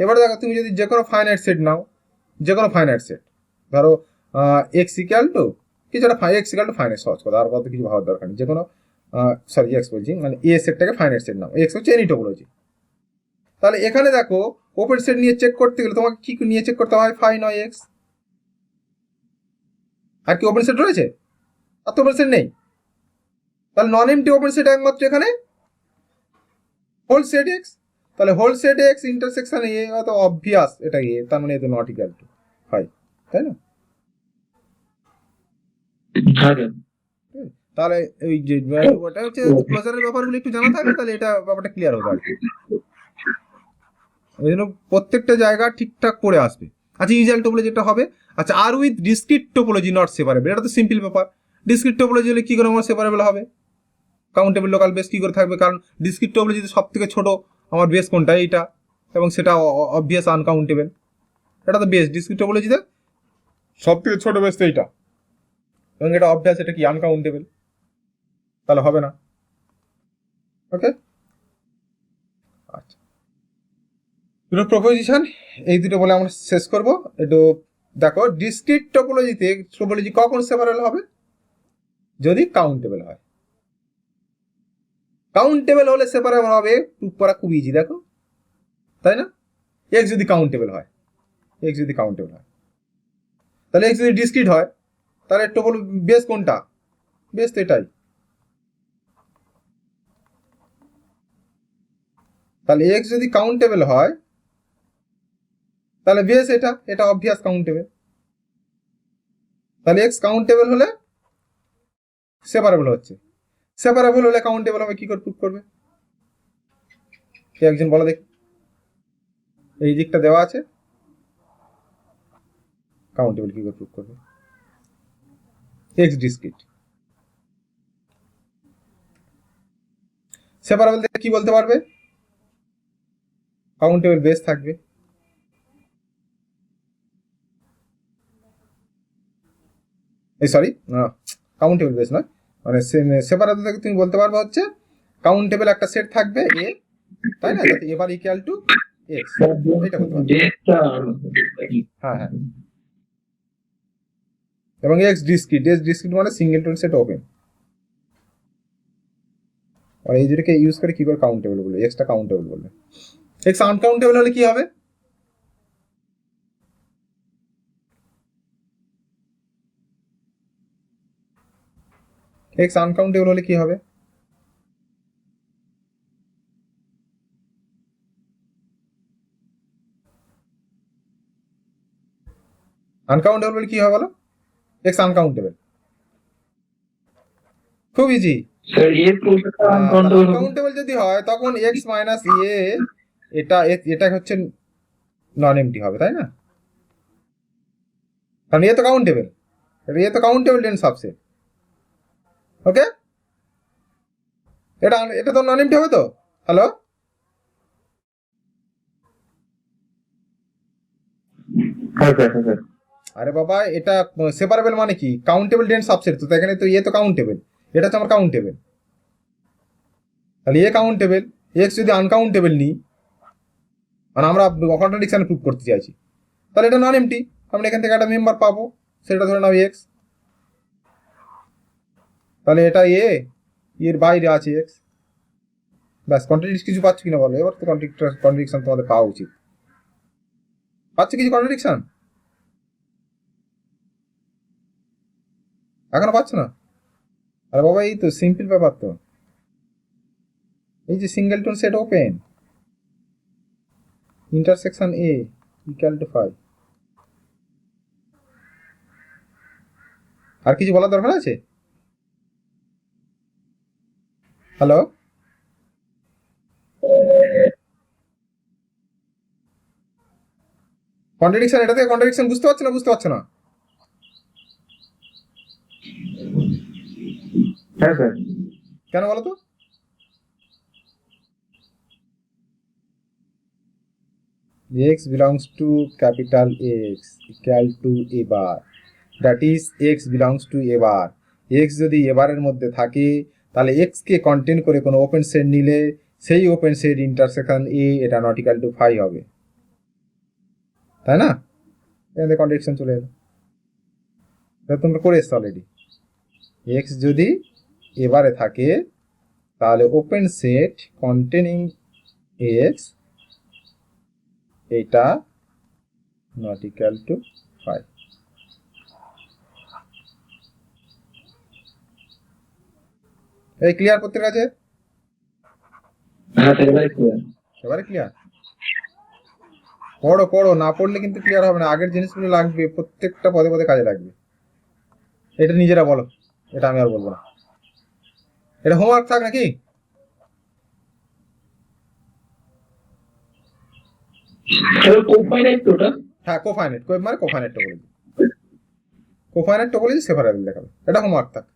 Speaker 1: এবারে দেখো তুমি যদি যে কোনো ফাইনাইট সেট নাও, যে কোনো ফাইনাইট সেট, ধরো এক্স ইকুয়াল টু কিছুটা এক্স ইকুয়াল টু ফাইনাইট, সহজ কথা, আর কত কিছু ভাবার দরকার নেই। যে কোনো সরি এক্স বলছি, মানে এ সেটটাকে ফাইনাইট সেট নাও, এক্স হচ্ছে এনি টোপোলজি। তাহলে এখানে দেখো ওপেন সেট নিয়ে চেক করতে গেলে তোমাকে কি নিয়ে চেক করতে হয়, ফাই নয় এক্স। আর কি ওপেন সেট রয়েছে? আর তো ওপেন সেট নেই। তাহলে নন এমটি ওপেন সেট একমাত্র এখানে হোল সেট এক্স। তাহলে whole set x intersection A, অত অবভিয়াস এটা এ, তার মানে এটা নট ইকুয়াল টু ফাই, তাই না? তাহলে ওই যে ওটা হচ্ছে ক্লোজারের ব্যাপারগুলো একটু জানা থাকলে তাহলে এটা ব্যাপারটা ক্লিয়ার হবে আর কি। ওই জন্য প্রত্যেকটা জায়গা ঠিকঠাক পড়ে আসবে। আচ্ছা ইউজুয়াল টোপোলজি যেটা হবে, আচ্ছা R with discrete topology not separable, এটা তো সিম্পল ব্যাপার। ডিসক্রিট টোপোলজি হলে কি করে আমার সেপারেবল হবে? কাউন্টেবল লোকাল বেস কি করে থাকবে? কারণ ডিসক্রিট টোপোলজিতে সব থেকে ছোট আমার বেস কোনটা, এইটা, এবং সেটা অবভিয়াস আনকাউন্টেবল। এটা তো বেস, ডিসক্রিট টোপোলজিতে সব থেকে ছোট বেস তো এইটা, এবং এটা অবভিয়াস, এটা কি আনকাউন্টেবল, তাহলে হবে না। ওকে, আচ্ছা দুটো প্রপোজিশন, এই দুটো বলে আমরা শেষ করব। একটু দেখো ডিসক্রিট টোপোলজিতে টোপোলজি কখন সেপারেবল হবে? যদি কাউন্টেবল হয়। কাউন্টেবল হলে সেপারেবল হবে, প্রুফ করা খুব ইজি, দেখো, তাই না? এক্স যদি কাউন্টেবল হয়, এক্স যদি কাউন্টেবল হয়, তাহলে এক্স যদি ডিসক্রিট হয়, তাহলে টোপল বেস কোনটা? বেস তো এটাই। তাহলে এক্স যদি কাউন্টেবল হয়, তাহলে বেস এটা, এটা অবভিয়াস কাউন্টেবল। তাহলে এক্স কাউন্টেবল হলে সেপারেবল হচ্ছে, সেপারেবল হলে কাউন্টেবল হবে, কি করে প্রুফ করবে? একজন বলো দেখি, এই দিকটা দেওয়া আছে, কাউন্টেবল কি করে প্রুফ করবে? এক্স ডিসক্রিট, সেপারেবল থেকে কি বলতে পারবে? কাউন্টেবল বেস থাকবে। এই সরি, কাউন্টেবল বেস নয়, মানে সেপারেবল থেকে তুমি বলতে পারবে হচ্ছে কাউন্টেবল একটা সেট থাকবে এ, তাই না, যাতে এবার ইকুয়াল টু এক্স, এটা বলতে পারবে। হ্যাঁ হ্যাঁ, এবং এক্স ডিসক্রিট, এক্স ডিসক্রিট মানে সিঙ্গেলটন সেট ওপেন। আর এই দুটোকে ইউজ করে কি করে কাউন্টেবল বলে, এক্সটা কাউন্টেবল বলবে। এক্স আনকাউন্টেবল হলে কি হবে? এক্স আনকাউন্টেবল হলে কি হবে? আনকাউন্টেবল বলে কি হবে বলো? এক্স আনকাউন্টেবল, খুব ইজি। আনকাউন্টেবল যদি হয় তখন এক্স মাইনাস এ, এটা এটা হচ্ছে নন এমটি হবে, তাই না? কারণ এ তো কাউন্টেবল, এ তো কাউন্টেবল ডেন সাবসেট। ওকে, এটা এটা তো নন এমটি হবে তো। হ্যালো, আরে বাবা, এটা সেপারেবল মানে কি? কাউন্টেবল ডেন সাবসেট তো, এখানে তো এ তো কাউন্টেবল, এটা হচ্ছে আমার কাউন্টেবল। তাহলে এ কাউন্টেবল, এক্স যদি আনকাউন্টেবল নিই, মানে আমরা কন্ট্রাডিকশন প্রুভ করতে চাইছি, তাহলে এটা নন এমটি। আমরা এখান থেকে একটা মেম্বার পাবো, সেটা ধরে নাও এক্স, তাহলে এটা এ, এর বাইরে আছে এক্স, ব্যাস। কন্ট্রাডিক্ট কিছু পাচ্ছ কিনা বলো, এবার তো কন্ট্রাডিকশন তোমাদের পাওয়া উচিত। পাচ্ছে কিছু কন্ট্রাডিকশন? এখনো পাচ্ছ না? আরে বাবা এই তো সিম্পল ব্যাপার তো, এই যে singleton set open, intersection A equal to 5। আর কিছু বলার দরকার আছে? হ্যালো, কন্ট্রাডিকশন, এটা থেকে কন্ট্রাডিকশন বুঝতে পারছো না? বুঝতে পারছো না?
Speaker 2: হ্যাঁ স্যার।
Speaker 1: কেন বলো তো? x belongs to capital X equal to a bar, that is x belongs to a bar। x যদি a বারের মধ্যে থাকে তাহলে x কে কন্টেন করে কোনো ওপেন সেট নিলে সেই ওপেন সেট ইন্টারসেকশন a এটা নট ইকুয়াল টু 5 হবে, তাই না? এখানে কন্ট্রাডিকশন চলে এলো, এটা তোমরা করে এসছো অলরেডি। x যদি a বারে থাকে তাহলে ওপেন সেট কন্টেনিং x এটা নট ইকুয়াল টু 5। এই ক্লিয়ার করতে কাছে?
Speaker 4: হ্যাঁ স্যার এবারে ক্লিয়ার।
Speaker 1: এবারে ক্লিয়ার? পড়ো পড়ো, না পড়লে কিন্তু ক্লিয়ার হবে না। আগের জিনিসগুলো লাগবে, প্রত্যেকটা পদে পদে কাজে লাগবে। এটা নিজেরা বলো, এটা আমি আর বলবো না। এটা হোমওয়ার্ক থাক নাকি?
Speaker 4: স্যার কোফাইনাইট ওটা?
Speaker 1: হ্যাঁ কোফাইনাইট, মানে কোফাইনাইট টোপোলজি, কোফাইনাইট টোপোলজি সেপারেবল দেখাবে, এটা হোমওয়ার্ক থাক।